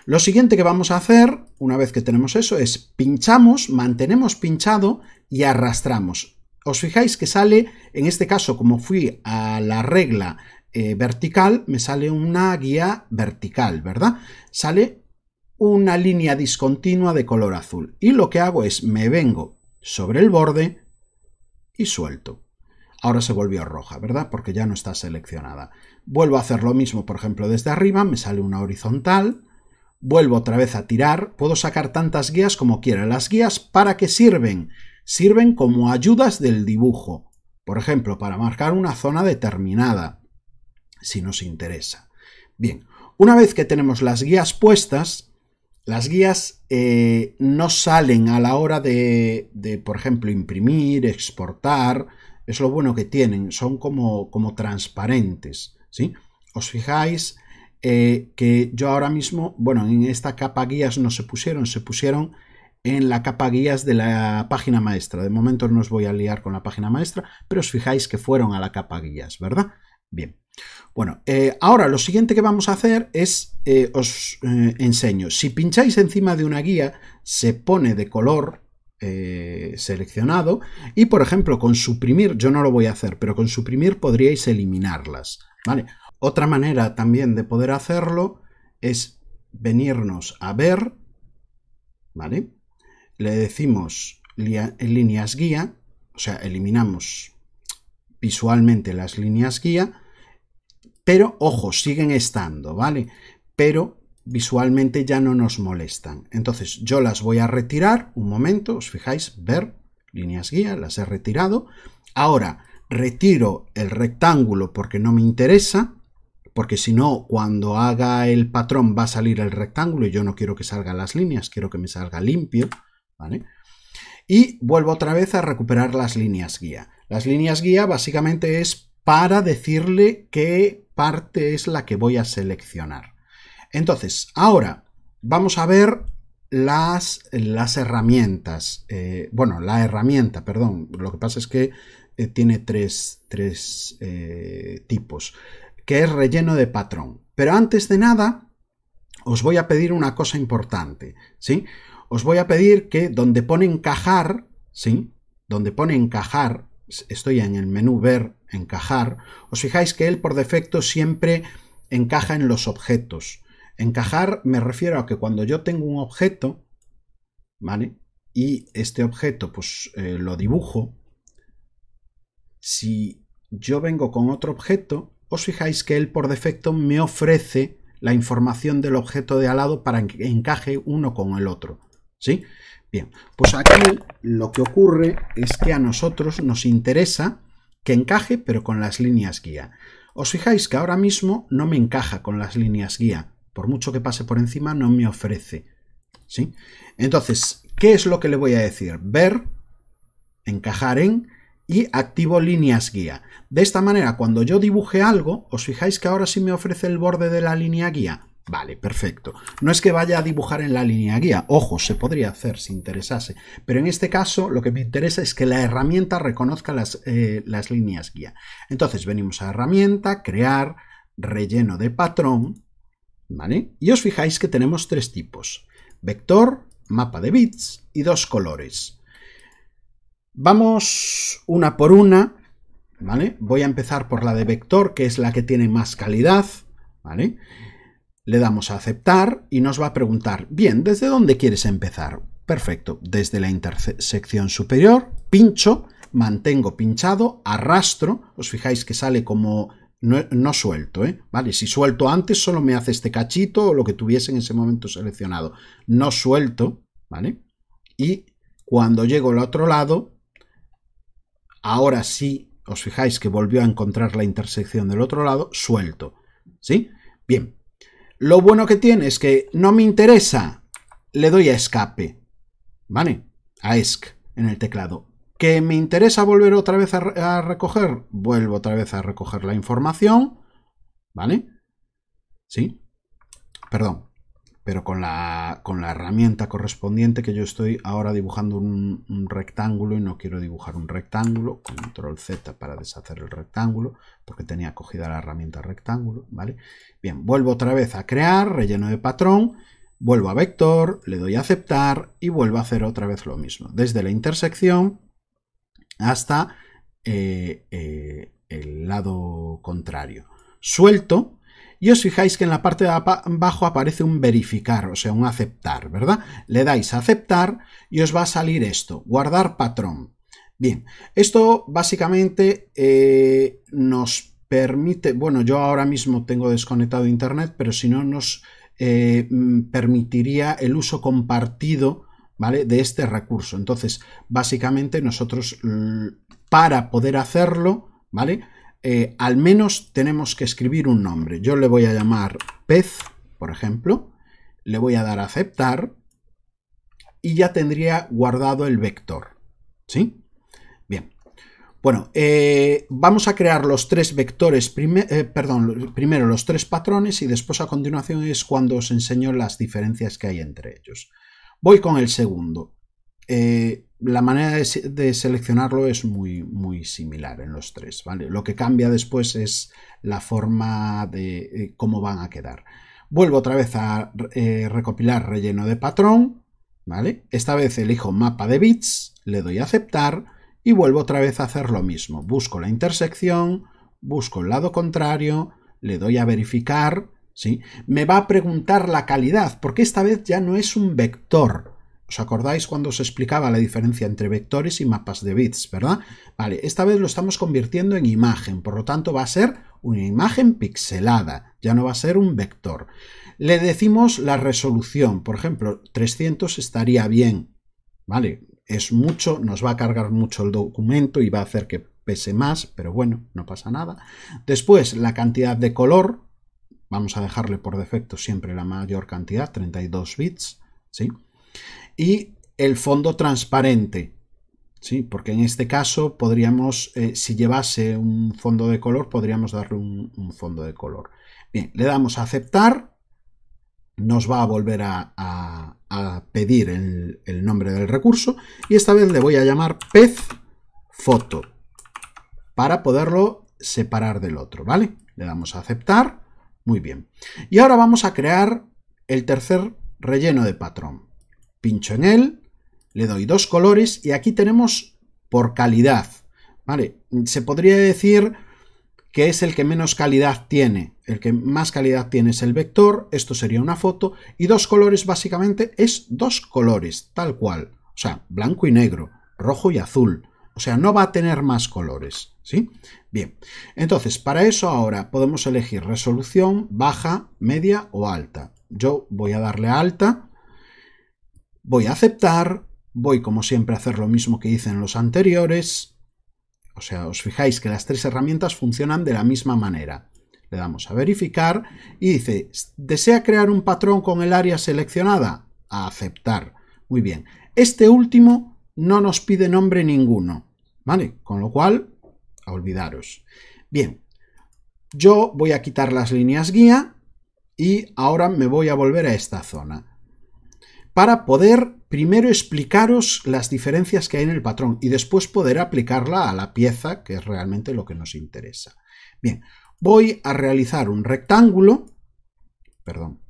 Lo siguiente que vamos a hacer, una vez que tenemos eso, es pinchamos, mantenemos pinchado y arrastramos. Os fijáis que sale, en este caso, como fui a la regla vertical, me sale una guía vertical, ¿verdad? Sale una línea discontinua de color azul. Y lo que hago es, me vengo sobre el borde y suelto. Ahora se volvió roja, ¿verdad? Porque ya no está seleccionada. Vuelvo a hacer lo mismo, por ejemplo, desde arriba, me sale una horizontal. Vuelvo otra vez a tirar. Puedo sacar tantas guías como quiera. Las guías, ¿para qué sirven? Sirven como ayudas del dibujo. Por ejemplo, para marcar una zona determinada, si nos interesa. Bien, una vez que tenemos las guías puestas, las guías no salen a la hora de, por ejemplo, imprimir, exportar. Es lo bueno que tienen, son como transparentes, ¿sí? Os fijáis que yo ahora mismo, bueno, en esta capa guías no se pusieron en la capa guías de la página maestra. De momento no os voy a liar con la página maestra, pero os fijáis que fueron a la capa guías, ¿verdad? Bien. Bueno, ahora lo siguiente que vamos a hacer es, os enseño. Si pincháis encima de una guía, se pone de color seleccionado y, por ejemplo, con suprimir, yo no lo voy a hacer, pero con suprimir podríais eliminarlas, ¿vale? Otra manera también de poder hacerlo es venirnos a ver, ¿vale? Le decimos líneas guía, o sea, eliminamos visualmente las líneas guía, pero, ojo, siguen estando, ¿vale? Pero visualmente ya no nos molestan. Entonces yo las voy a retirar, un momento, os fijáis, ver, líneas guía, las he retirado. Ahora retiro el rectángulo porque no me interesa, porque si no, cuando haga el patrón va a salir el rectángulo y yo no quiero que salgan las líneas, quiero que me salga limpio, ¿vale? Y vuelvo otra vez a recuperar las líneas guía. Las líneas guía básicamente es para decirle qué parte es la que voy a seleccionar. Entonces, ahora vamos a ver las herramientas. Bueno, la herramienta, perdón. Lo que pasa es que tiene tres tipos, que es relleno de patrón. Pero antes de nada, os voy a pedir una cosa importante, ¿sí? Os voy a pedir que donde pone encajar, ¿sí? Donde pone encajar, estoy en el menú ver, encajar, os fijáis que él por defecto siempre encaja en los objetos. Encajar me refiero a que cuando yo tengo un objeto, ¿vale? Y este objeto pues lo dibujo, si yo vengo con otro objeto, os fijáis que él por defecto me ofrece la información del objeto de al lado para que encaje uno con el otro, ¿sí? Bien, pues aquí lo que ocurre es que a nosotros nos interesa que encaje pero con las líneas guía. Os fijáis que ahora mismo no me encaja con las líneas guía. Por mucho que pase por encima no me ofrece, ¿sí? Entonces, ¿qué es lo que le voy a decir? Ver, encajar en y activo líneas guía. De esta manera, cuando yo dibuje algo, os fijáis que ahora sí me ofrece el borde de la línea guía. Vale, perfecto. No es que vaya a dibujar en la línea guía. Ojo, se podría hacer si interesase. Pero en este caso lo que me interesa es que la herramienta reconozca las líneas guía. Entonces venimos a herramienta, crear, relleno de patrón, ¿vale? Y os fijáis que tenemos tres tipos. Vector, mapa de bits y dos colores. Vamos una por una, ¿vale? Voy a empezar por la de vector, que es la que tiene más calidad, ¿vale? le damos a aceptar y nos va a preguntar, bien, ¿desde dónde quieres empezar? Perfecto, desde la intersección superior, pincho, mantengo pinchado, arrastro, os fijáis que sale como no suelto, ¿vale? Si suelto antes solo me hace este cachito o lo que tuviese en ese momento seleccionado. No suelto, ¿vale? Y cuando llego al otro lado, ahora sí, os fijáis que volvió a encontrar la intersección del otro lado, suelto, ¿sí? Bien, lo bueno que tiene es que no me interesa, le doy a escape, ¿vale? A ESC en el teclado. ¿Que me interesa volver otra vez a recoger? Vuelvo otra vez a recoger la información, ¿vale? ¿Sí? Perdón, pero con la herramienta correspondiente, que yo estoy ahora dibujando un rectángulo y no quiero dibujar un rectángulo. Control Z para deshacer el rectángulo, porque tenía cogida la herramienta rectángulo, ¿vale? Bien, vuelvo otra vez a crear, relleno de patrón, vuelvo a vector, le doy a aceptar y vuelvo a hacer otra vez lo mismo. Desde la intersección hasta el lado contrario. Suelto. Y os fijáis que en la parte de abajo aparece un verificar, o sea, un aceptar, ¿verdad? Le dais a aceptar y os va a salir esto, guardar patrón. Bien, esto básicamente nos permite, bueno, yo ahora mismo tengo desconectado internet, pero si no nos permitiría el uso compartido, ¿vale?, de este recurso. Entonces, básicamente nosotros, para poder hacerlo, ¿vale?, al menos tenemos que escribir un nombre. Yo le voy a llamar pez, por ejemplo, le voy a dar a aceptar y ya tendría guardado el vector, ¿sí? Bien, bueno, vamos a crear los tres vectores, primero los tres patrones y después a continuación es cuando os enseño las diferencias que hay entre ellos. Voy con el segundo. La manera de seleccionarlo es muy similar en los tres, ¿vale? Lo que cambia después es la forma de cómo van a quedar. Vuelvo otra vez a recopilar relleno de patrón, ¿vale? Esta vez elijo mapa de bits, le doy a aceptar y vuelvo otra vez a hacer lo mismo. Busco la intersección, busco el lado contrario, le doy a verificar, ¿sí? Me va a preguntar la calidad, porque esta vez ya no es un vector. ¿Os acordáis cuando os explicaba la diferencia entre vectores y mapas de bits, verdad? Vale, esta vez lo estamos convirtiendo en imagen, por lo tanto va a ser una imagen pixelada, ya no va a ser un vector. Le decimos la resolución, por ejemplo, 300 estaría bien, ¿vale? Es mucho, nos va a cargar mucho el documento y va a hacer que pese más, pero bueno, no pasa nada. Después, la cantidad de color, vamos a dejarle por defecto siempre la mayor cantidad, 32 bits, ¿sí? Y el fondo transparente, ¿sí? Porque en este caso podríamos, si llevase un fondo de color, podríamos darle un fondo de color. Bien, le damos a aceptar, nos va a volver a pedir el nombre del recurso y esta vez le voy a llamar pez foto para poderlo separar del otro, ¿vale? Le damos a aceptar, muy bien. Y ahora vamos a crear el tercer relleno de patrón. Pincho en él, le doy dos colores y aquí tenemos por calidad, ¿vale? Se podría decir que es el que menos calidad tiene. El que más calidad tiene es el vector, esto sería una foto, y dos colores básicamente es dos colores, tal cual. O sea, blanco y negro, rojo y azul. O sea, no va a tener más colores, ¿sí? Bien, entonces para eso ahora podemos elegir resolución baja, media o alta. Yo voy a darle a alta. Voy a aceptar, voy como siempre a hacer lo mismo que hice en los anteriores, o sea, os fijáis que las tres herramientas funcionan de la misma manera. Le damos a verificar y dice, ¿desea crear un patrón con el área seleccionada? A aceptar. Muy bien. Este último no nos pide nombre ninguno, ¿vale? Con lo cual, a olvidaros. Bien, yo voy a quitar las líneas guía y ahora me voy a volver a esta zona para poder primero explicaros las diferencias que hay en el patrón y después poder aplicarla a la pieza, que es realmente lo que nos interesa. Bien, voy a realizar un rectángulo, perdón,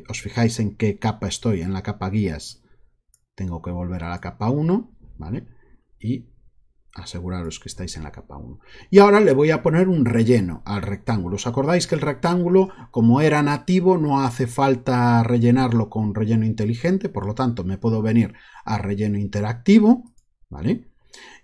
os fijáis en qué capa estoy, en la capa guías, tengo que volver a la capa 1, ¿vale? Y Aseguraros que estáis en la capa 1. Y ahora le voy a poner un relleno al rectángulo. ¿Os acordáis que el rectángulo, como era nativo, no hace falta rellenarlo con relleno inteligente? Por lo tanto, me puedo venir a relleno interactivo, ¿vale?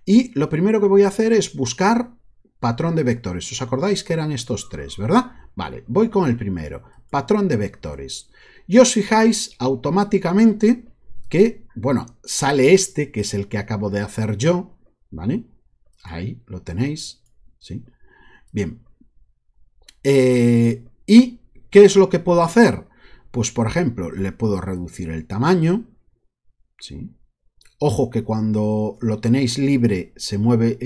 Y lo primero que voy a hacer es buscar patrón de vectores. ¿Os acordáis que eran estos tres, verdad? Vale, voy con el primero, patrón de vectores. Y os fijáis automáticamente que, bueno, sale este, que es el que acabo de hacer yo, ¿vale? Ahí lo tenéis, ¿sí? Bien. ¿Y qué es lo que puedo hacer? Pues, por ejemplo, le puedo reducir el tamaño, ¿sí? Ojo que cuando lo tenéis libre se mueve,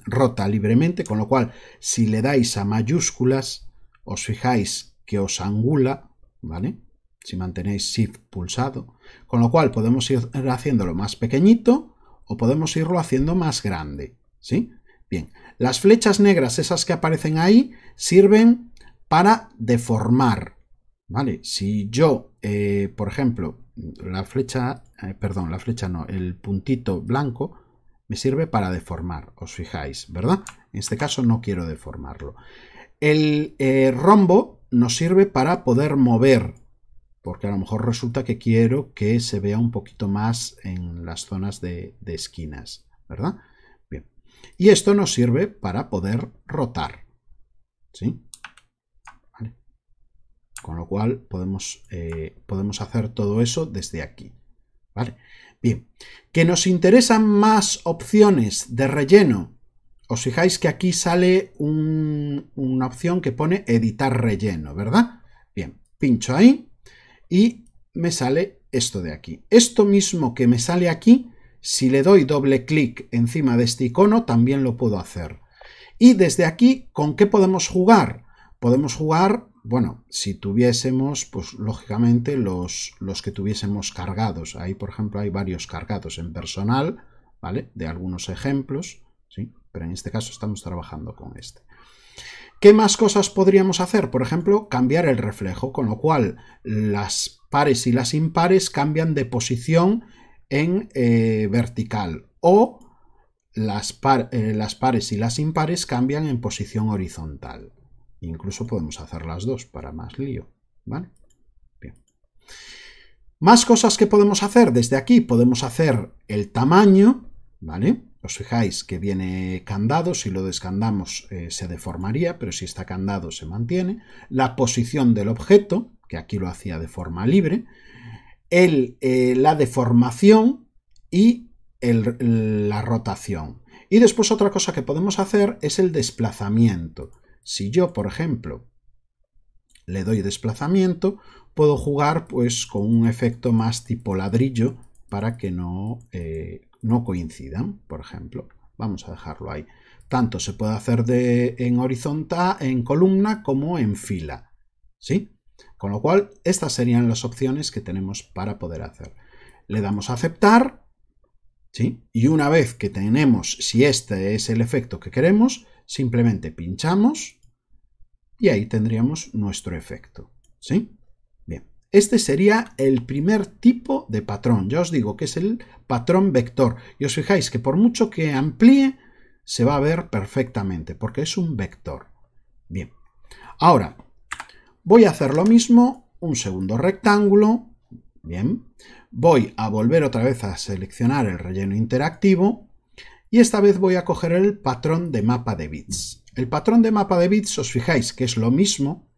rota libremente, con lo cual si le dais a mayúsculas os fijáis que os angula, ¿vale? Si mantenéis Shift pulsado, con lo cual podemos ir haciéndolo más pequeñito o podemos irlo haciendo más grande, ¿sí? Bien, las flechas negras, esas que aparecen ahí, sirven para deformar, ¿vale? Si yo, por ejemplo, la flecha no, el puntito blanco me sirve para deformar, os fijáis, ¿verdad? En este caso no quiero deformarlo. El rombo nos sirve para poder mover, porque a lo mejor resulta que quiero que se vea un poquito más en las zonas de esquinas, ¿verdad? Bien. Y esto nos sirve para poder rotar, ¿sí? ¿Vale? Con lo cual podemos hacer todo eso desde aquí, ¿vale? Bien, que nos interesan más opciones de relleno. Os fijáis que aquí sale una opción que pone editar relleno, ¿verdad? Bien, pincho ahí y me sale esto de aquí. Esto mismo que me sale aquí, si le doy doble clic encima de este icono, también lo puedo hacer. Y desde aquí, ¿con qué podemos jugar? Podemos jugar, bueno, si tuviésemos, pues lógicamente los que tuviésemos cargados. Ahí, por ejemplo, hay varios cargados en personal, ¿vale? De algunos ejemplos, ¿sí? Pero en este caso estamos trabajando con este. ¿Qué más cosas podríamos hacer? Por ejemplo, cambiar el reflejo, con lo cual las pares y las impares cambian de posición en vertical, o las pares y las impares cambian en posición horizontal. Incluso podemos hacer las dos para más lío, ¿vale? Bien. Más cosas que podemos hacer desde aquí. Podemos hacer el tamaño, ¿vale? Os fijáis que viene candado, si lo descandamos se deformaría, pero si está candado se mantiene. La posición del objeto, que aquí lo hacía de forma libre. La deformación y la rotación. Y después otra cosa que podemos hacer es el desplazamiento. Si yo, por ejemplo, le doy desplazamiento, puedo jugar pues con un efecto más tipo ladrillo para que no coincidan, por ejemplo. Vamos a dejarlo ahí. Tanto se puede hacer en horizontal, en columna, como en fila, ¿sí? Con lo cual, estas serían las opciones que tenemos para poder hacer. Le damos a aceptar, ¿sí? Y una vez que tenemos, si este es el efecto que queremos, simplemente pinchamos y ahí tendríamos nuestro efecto, ¿sí? Bien, este sería el primer tipo de patrón. Ya os digo que es el patrón vector. Y os fijáis que por mucho que amplíe, se va a ver perfectamente, porque es un vector. Bien, ahora voy a hacer lo mismo, un segundo rectángulo. Bien, voy a volver otra vez a seleccionar el relleno interactivo y esta vez voy a coger el patrón de mapa de bits. El patrón de mapa de bits, os fijáis que es lo mismo,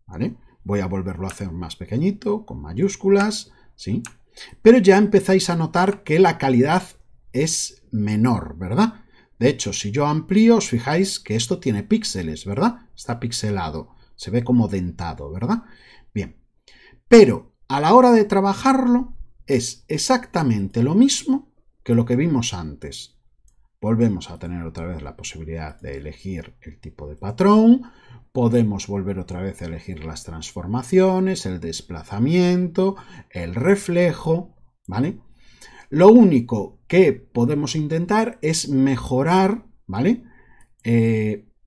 ¿vale? Voy a volverlo a hacer más pequeñito, con mayúsculas, ¿sí? Pero ya empezáis a notar que la calidad es menor, ¿verdad? De hecho, si yo amplío, os fijáis que esto tiene píxeles, ¿verdad? Está pixelado, se ve como dentado, ¿verdad? Bien, pero a la hora de trabajarlo es exactamente lo mismo que lo que vimos antes. Volvemos a tener otra vez la posibilidad de elegir el tipo de patrón, podemos volver otra vez a elegir las transformaciones, el desplazamiento, el reflejo, ¿vale? Lo único que podemos intentar es mejorar, ¿vale?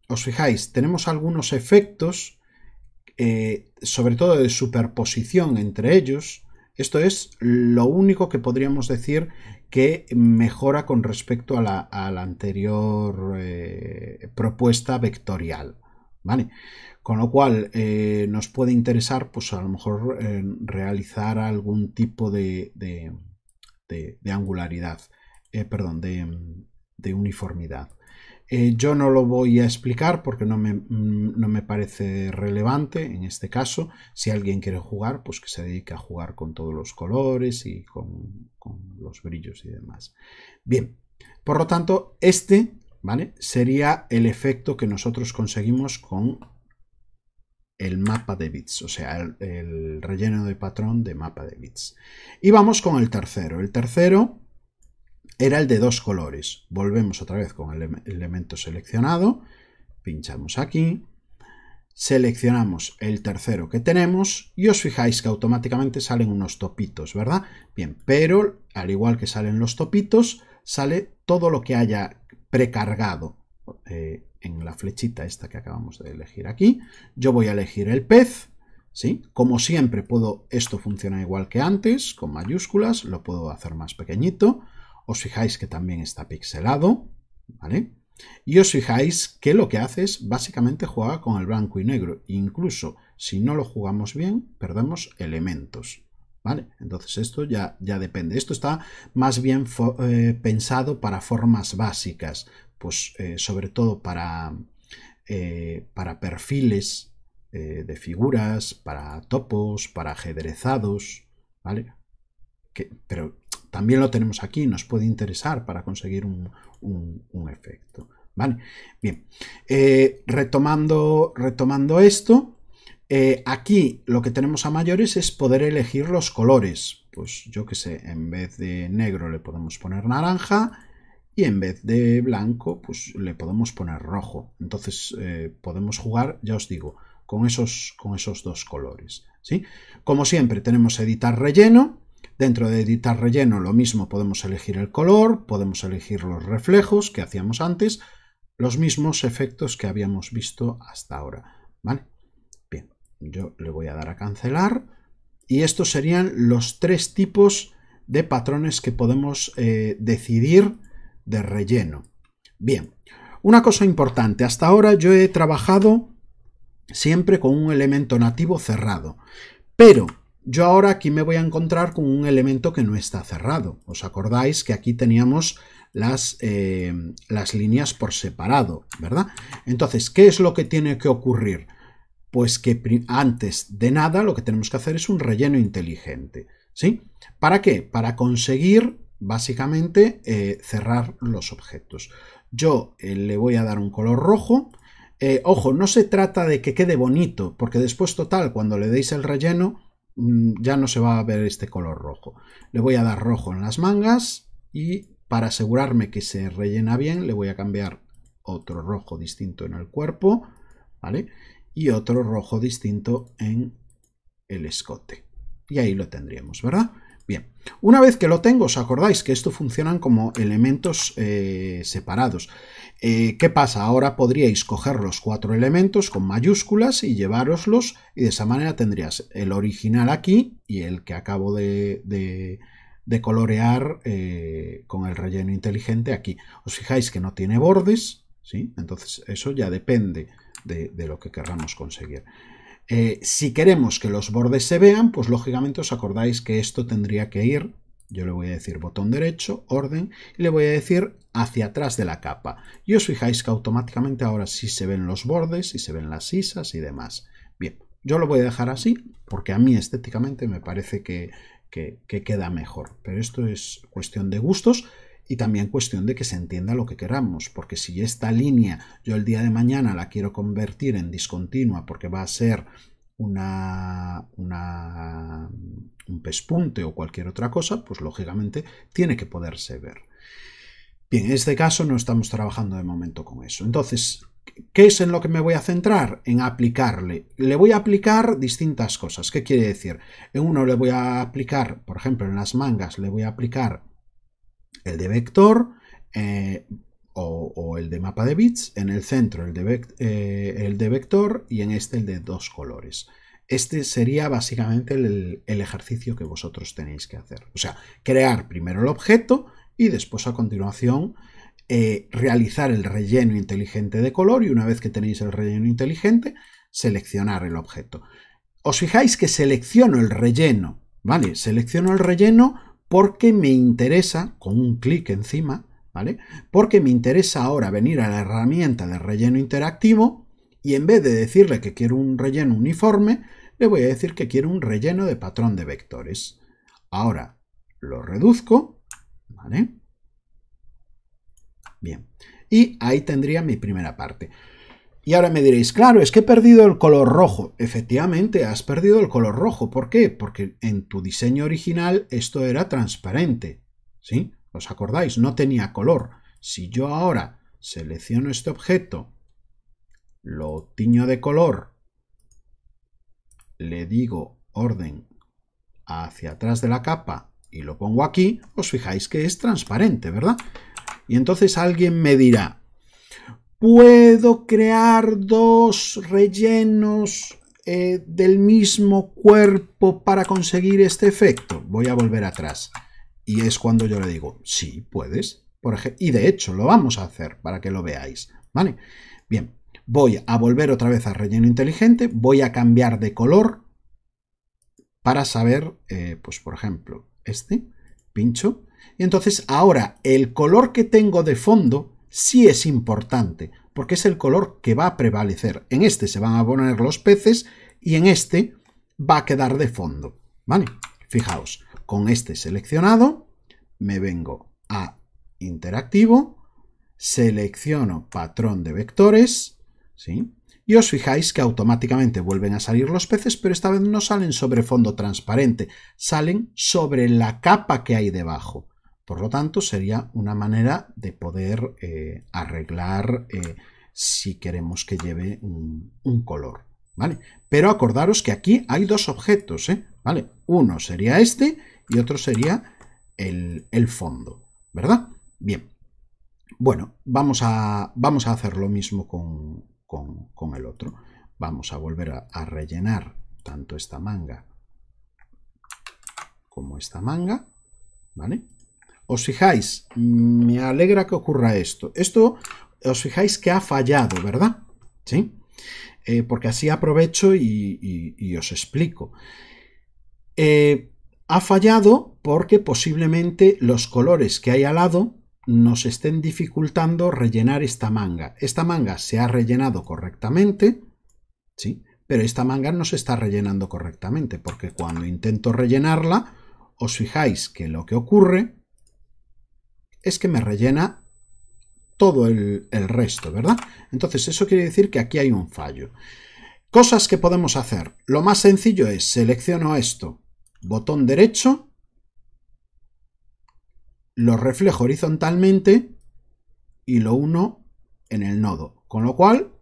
Os fijáis, tenemos algunos efectos, sobre todo de superposición entre ellos. Esto es lo único que podríamos decir que mejora con respecto a la anterior propuesta vectorial, ¿vale? Con lo cual nos puede interesar, pues a lo mejor realizar algún tipo de angularidad, perdón, de uniformidad. Yo no lo voy a explicar porque no me parece relevante en este caso. Si alguien quiere jugar, pues que se dedique a jugar con todos los colores y con los brillos y demás. Bien, por lo tanto, ¿vale? Sería el efecto que nosotros conseguimos con el mapa de bits, o sea, el relleno de patrón de mapa de bits. Y vamos con el tercero. El tercero era el de 2 colores. Volvemos otra vez con el elemento seleccionado, pinchamos aquí, seleccionamos el tercero que tenemos y os fijáis que automáticamente salen unos topitos, ¿verdad? Bien, pero al igual que salen los topitos, sale todo lo que haya precargado en la flechita esta que acabamos de elegir aquí. Yo voy a elegir el pez, ¿sí? Como siempre esto funciona igual que antes, con mayúsculas, lo puedo hacer más pequeñito. Os fijáis que también está pixelado, ¿vale? Y os fijáis que lo que hace es básicamente jugar con el blanco y negro. Incluso si no lo jugamos bien, perdemos elementos, ¿vale? Entonces esto ya depende. Esto está más bien pensado para formas básicas, pues sobre todo para perfiles de figuras, para topos, para ajedrezados, ¿vale? Pero también lo tenemos aquí, nos puede interesar para conseguir un efecto, ¿vale? Bien, retomando esto, aquí lo que tenemos a mayores es poder elegir los colores. Pues yo que sé, en vez de negro le podemos poner naranja y en vez de blanco pues le podemos poner rojo. Entonces podemos jugar, ya os digo, con esos 2 colores, ¿sí? Como siempre tenemos editar relleno. Dentro de editar relleno lo mismo, podemos elegir el color, podemos elegir los reflejos que hacíamos antes, los mismos efectos que habíamos visto hasta ahora, ¿vale? Bien, yo le voy a dar a cancelar y estos serían los 3 tipos de patrones que podemos decidir de relleno. Bien, una cosa importante, hasta ahora yo he trabajado siempre con un elemento nativo cerrado, pero yo ahora aquí me voy a encontrar con un elemento que no está cerrado. ¿Os acordáis que aquí teníamos las líneas por separado, ¿verdad? Entonces, ¿qué es lo que tiene que ocurrir? Pues que antes de nada lo que tenemos que hacer es un relleno inteligente, ¿sí? ¿Para qué? Para conseguir, básicamente, cerrar los objetos. Yo le voy a dar un color rojo. Ojo, no se trata de que quede bonito, porque después, total, cuando le deis el relleno, ya no se va a ver este color rojo. Le voy a dar rojo en las mangas y para asegurarme que se rellena bien le voy a cambiar otro rojo distinto en el cuerpo, ¿vale? Y otro rojo distinto en el escote. Y ahí lo tendríamos, ¿verdad? Bien, una vez que lo tengo, os acordáis que esto funcionan como elementos separados. ¿Qué pasa? Ahora podríais coger los 4 elementos con mayúsculas y llevároslos y de esa manera tendrías el original aquí y el que acabo de colorear con el relleno inteligente aquí. Os fijáis que no tiene bordes, ¿sí? Entonces eso ya depende de lo que querramos conseguir. Si queremos que los bordes se vean, pues lógicamente os acordáis que esto tendría que ir, yo le voy a decir botón derecho, orden, y le voy a decir hacia atrás de la capa. Y os fijáis que automáticamente ahora sí se ven los bordes y se ven las sisas y demás. Bien, yo lo voy a dejar así porque a mí estéticamente me parece que queda mejor. Pero esto es cuestión de gustos y también cuestión de que se entienda lo que queramos, porque si esta línea yo el día de mañana la quiero convertir en discontinua porque va a ser un pespunte o cualquier otra cosa, pues lógicamente tiene que poderse ver. Bien, en este caso no estamos trabajando de momento con eso. Entonces, ¿qué es en lo que me voy a centrar? En aplicarle. Le voy a aplicar distintas cosas. ¿Qué quiere decir? En uno le voy a aplicar, por ejemplo, en las mangas le voy a aplicar el de vector o el de mapa de bits, en el centro el de vector y en este el de 2 colores. este sería básicamente el ejercicio que vosotros tenéis que hacer. O sea, crear primero el objeto y después a continuación realizar el relleno inteligente de color, y una vez que tenéis el relleno inteligente, seleccionar el objeto. Os fijáis que selecciono el relleno, ¿vale? Selecciono el relleno porque me interesa, con un clic encima, ¿vale? Porque me interesa ahora venir a la herramienta de relleno interactivo y en vez de decirle que quiero un relleno uniforme, le voy a decir que quiero un relleno de patrón de vectores. Ahora lo reduzco, ¿vale? Bien, y ahí tendría mi primera parte. Y ahora me diréis, claro, es que he perdido el color rojo. Efectivamente, has perdido el color rojo. ¿Por qué? Porque en tu diseño original esto era transparente, ¿sí? ¿Os acordáis? No tenía color. Si yo ahora selecciono este objeto, lo tiño de color, le digo orden hacia atrás de la capa y lo pongo aquí, os fijáis que es transparente, ¿verdad? Y entonces alguien me dirá, ¿puedo crear dos rellenos del mismo cuerpo para conseguir este efecto? Voy a volver atrás. Y es cuando yo le digo, sí, puedes. Por ejemplo, y de hecho lo vamos a hacer para que lo veáis, ¿vale? Bien, voy a volver otra vez a relleno inteligente, voy a cambiar de color para saber, pues por ejemplo, este, pincho, y entonces ahora el color que tengo de fondo sí es importante, porque es el color que va a prevalecer. En este se van a poner los peces y en este va a quedar de fondo, ¿vale? Fijaos, con este seleccionado me vengo a interactivo, selecciono patrón de vectores, ¿sí? Y os fijáis que automáticamente vuelven a salir los peces, pero esta vez no salen sobre fondo transparente, salen sobre la capa que hay debajo. Por lo tanto, sería una manera de poder arreglar si queremos que lleve un color, ¿vale? Pero acordaros que aquí hay dos objetos, ¿vale? Uno sería este y otro sería el fondo, ¿verdad? Bien. Bueno, vamos a hacer lo mismo con el otro. Vamos a volver a rellenar tanto esta manga como esta manga, ¿vale? Os fijáis, me alegra que ocurra esto. Esto, os fijáis que ha fallado, ¿verdad? ¿Sí? Porque así aprovecho y os explico. Ha fallado porque posiblemente los colores que hay al lado nos estén dificultando rellenar esta manga. Esta manga se ha rellenado correctamente, ¿sí? Pero esta manga no se está rellenando correctamente, porque cuando intento rellenarla, os fijáis que lo que ocurre es que me rellena todo el resto, ¿verdad? Entonces eso quiere decir que aquí hay un fallo. Cosas que podemos hacer. Lo más sencillo es, selecciono esto, botón derecho, lo reflejo horizontalmente y lo uno en el nodo. Con lo cual,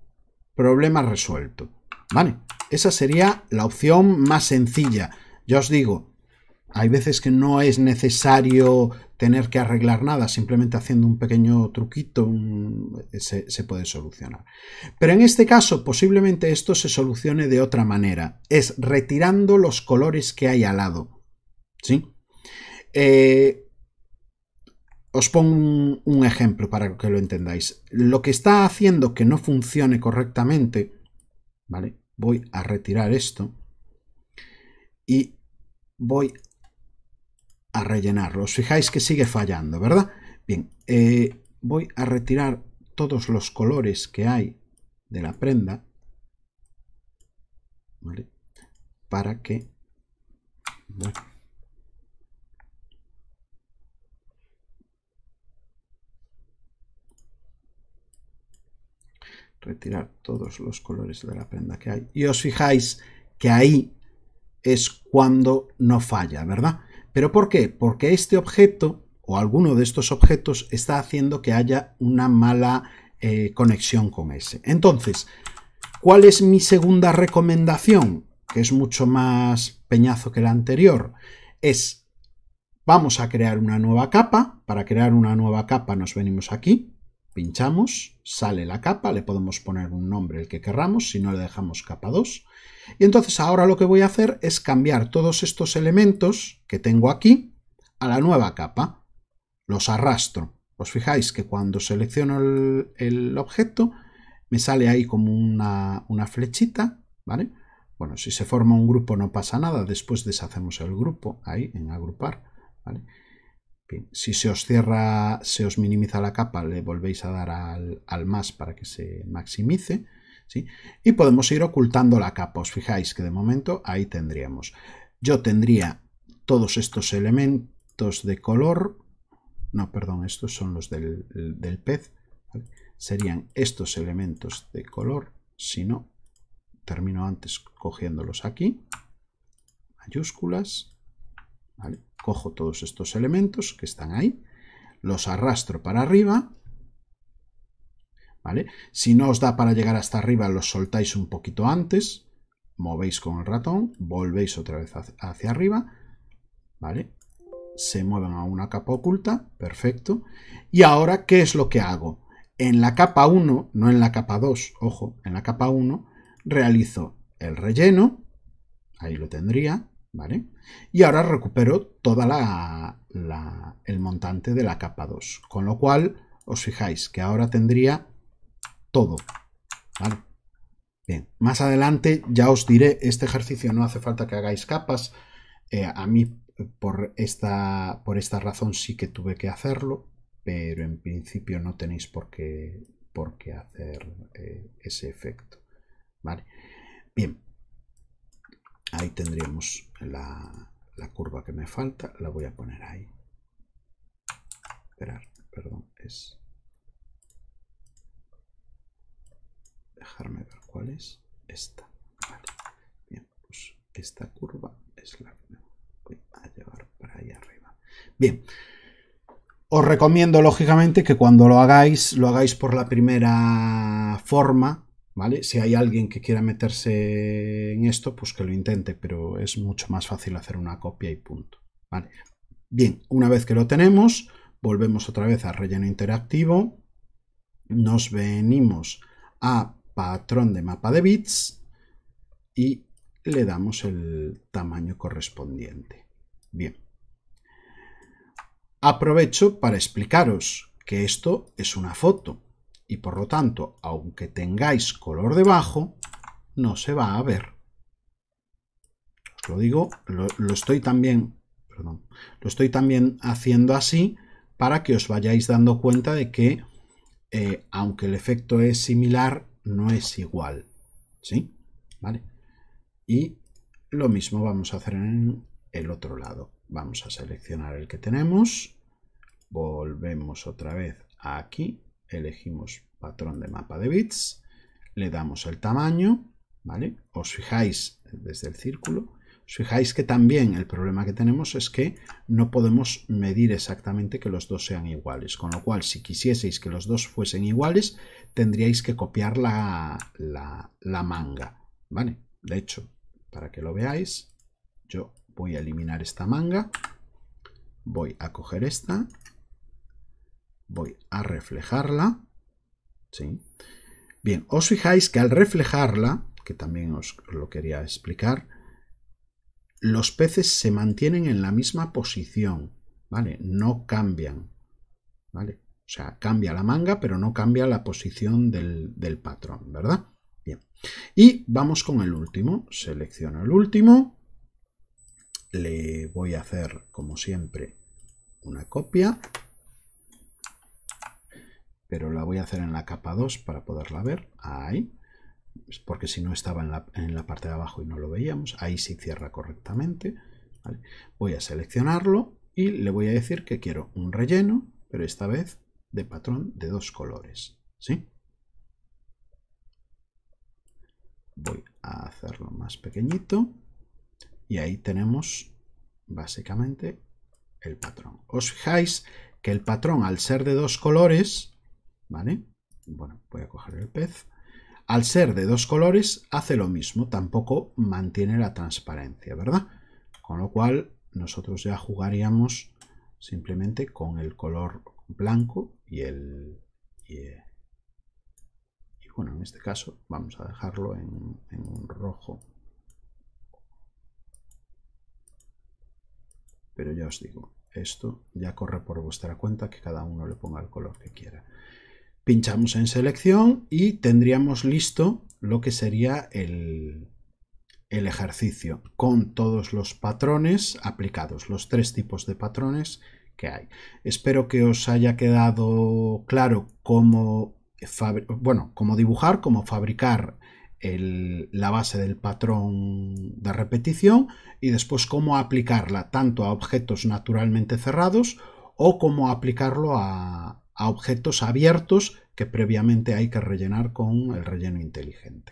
problema resuelto. ¿Vale? Esa sería la opción más sencilla. Ya os digo, hay veces que no es necesario tener que arreglar nada, simplemente haciendo un pequeño truquito se puede solucionar. Pero en este caso, posiblemente esto se solucione de otra manera. Es retirando los colores que hay al lado. ¿Sí? Os pongo un ejemplo para que lo entendáis. Lo que está haciendo que no funcione correctamente, ¿vale? Voy a retirar esto y voy a rellenarlo. Os fijáis que sigue fallando, ¿verdad? Bien, voy a retirar todos los colores que hay de la prenda, ¿vale? Para que... Bueno, retirar todos los colores de la prenda que hay. Y os fijáis que ahí es cuando no falla, ¿verdad? ¿Pero por qué? Porque este objeto o alguno de estos objetos está haciendo que haya una mala conexión con ese. Entonces, ¿cuál es mi segunda recomendación? Que es mucho más peñazo que la anterior. Es, vamos a crear una nueva capa. Para crear una nueva capa nos venimos aquí, pinchamos, sale la capa, le podemos poner un nombre el que querramos, si no le dejamos capa 2. Y entonces ahora lo que voy a hacer es cambiar todos estos elementos que tengo aquí a la nueva capa. Los arrastro. Os fijáis que cuando selecciono el objeto me sale ahí como una flechita, ¿vale? Bueno, si se forma un grupo no pasa nada, después deshacemos el grupo ahí en agrupar, ¿vale? Bien, si se os cierra, se os minimiza la capa, le volvéis a dar al más para que se maximice, ¿sí? Y podemos ir ocultando la capa. Os fijáis que de momento ahí tendríamos. Yo tendría todos estos elementos de color. No, perdón, estos son los del pez, ¿vale? Serían estos elementos de color. Si no, termino antes cogiéndolos aquí. Mayúsculas. ¿Vale? Cojo todos estos elementos que están ahí, los arrastro para arriba, ¿vale? Si no os da para llegar hasta arriba, los soltáis un poquito antes, movéis con el ratón, volvéis otra vez hacia arriba, ¿vale? Se mueven a una capa oculta, perfecto. Y ahora, ¿qué es lo que hago? En la capa 1, no en la capa 2, ojo, en la capa 1 realizo el relleno, ahí lo tendría, ¿vale? Y ahora recupero toda el montante de la capa 2, con lo cual os fijáis que ahora tendría todo, ¿vale? Bien, más adelante ya os diré, este ejercicio no hace falta que hagáis capas, a mí por esta razón sí que tuve que hacerlo, pero en principio no tenéis por qué hacer ese efecto, ¿vale? Bien. Ahí tendríamos la curva que me falta, la voy a poner ahí. Esperar, perdón, es... Dejarme ver cuál es esta. Vale. Bien, pues esta curva es la que me voy a llevar para ahí arriba. Bien, os recomiendo lógicamente que cuando lo hagáis por la primera forma, ¿vale? Si hay alguien que quiera meterse en esto, pues que lo intente, pero es mucho más fácil hacer una copia y punto, ¿vale? Bien, una vez que lo tenemos, volvemos otra vez a relleno interactivo, nos venimos a patrón de mapa de bits y le damos el tamaño correspondiente. Bien. Aprovecho para explicaros que esto es una foto y por lo tanto, aunque tengáis color debajo, no se va a ver. Os lo digo, lo estoy también haciendo así para que os vayáis dando cuenta de que aunque el efecto es similar, no es igual, ¿sí? ¿Vale? Y lo mismo vamos a hacer en el otro lado. Vamos a seleccionar el que tenemos, volvemos otra vez aquí, elegimos patrón de mapa de bits, le damos el tamaño, ¿vale? Os fijáis desde el círculo, os fijáis que también el problema que tenemos es que no podemos medir exactamente que los dos sean iguales, con lo cual si quisieseis que los dos fuesen iguales, tendríais que copiar la manga, ¿vale? De hecho, para que lo veáis, yo voy a eliminar esta manga, voy a coger esta, voy a reflejarla, ¿sí? Bien, os fijáis que al reflejarla, que también os lo quería explicar, los peces se mantienen en la misma posición, ¿vale? No cambian, ¿vale? O sea, cambia la manga, pero no cambia la posición del patrón, ¿verdad? Bien. Y vamos con el último. Selecciono el último. Le voy a hacer, como siempre, una copia. Pero la voy a hacer en la capa 2 para poderla ver. Ahí. Porque si no estaba en la parte de abajo y no lo veíamos. Ahí sí cierra correctamente. ¿Vale? Voy a seleccionarlo y le voy a decir que quiero un relleno, pero esta vez de patrón de 2 colores. ¿Sí? Voy a hacerlo más pequeñito y ahí tenemos básicamente el patrón. Os fijáis que el patrón, al ser de 2 colores, ¿vale? Bueno, voy a coger el pez. Al ser de 2 colores hace lo mismo, tampoco mantiene la transparencia, ¿verdad? Con lo cual nosotros ya jugaríamos simplemente con el color blanco y el y bueno, en este caso vamos a dejarlo en rojo. Pero ya os digo, esto ya corre por vuestra cuenta, que cada uno le ponga el color que quiera. Pinchamos en selección y tendríamos listo lo que sería el ejercicio con todos los patrones aplicados, los 3 tipos de patrones que hay. Espero que os haya quedado claro cómo dibujar, cómo fabricar la base del patrón de repetición y después cómo aplicarla tanto a objetos naturalmente cerrados o cómo aplicarlo a objetos abiertos que previamente hay que rellenar con el relleno inteligente.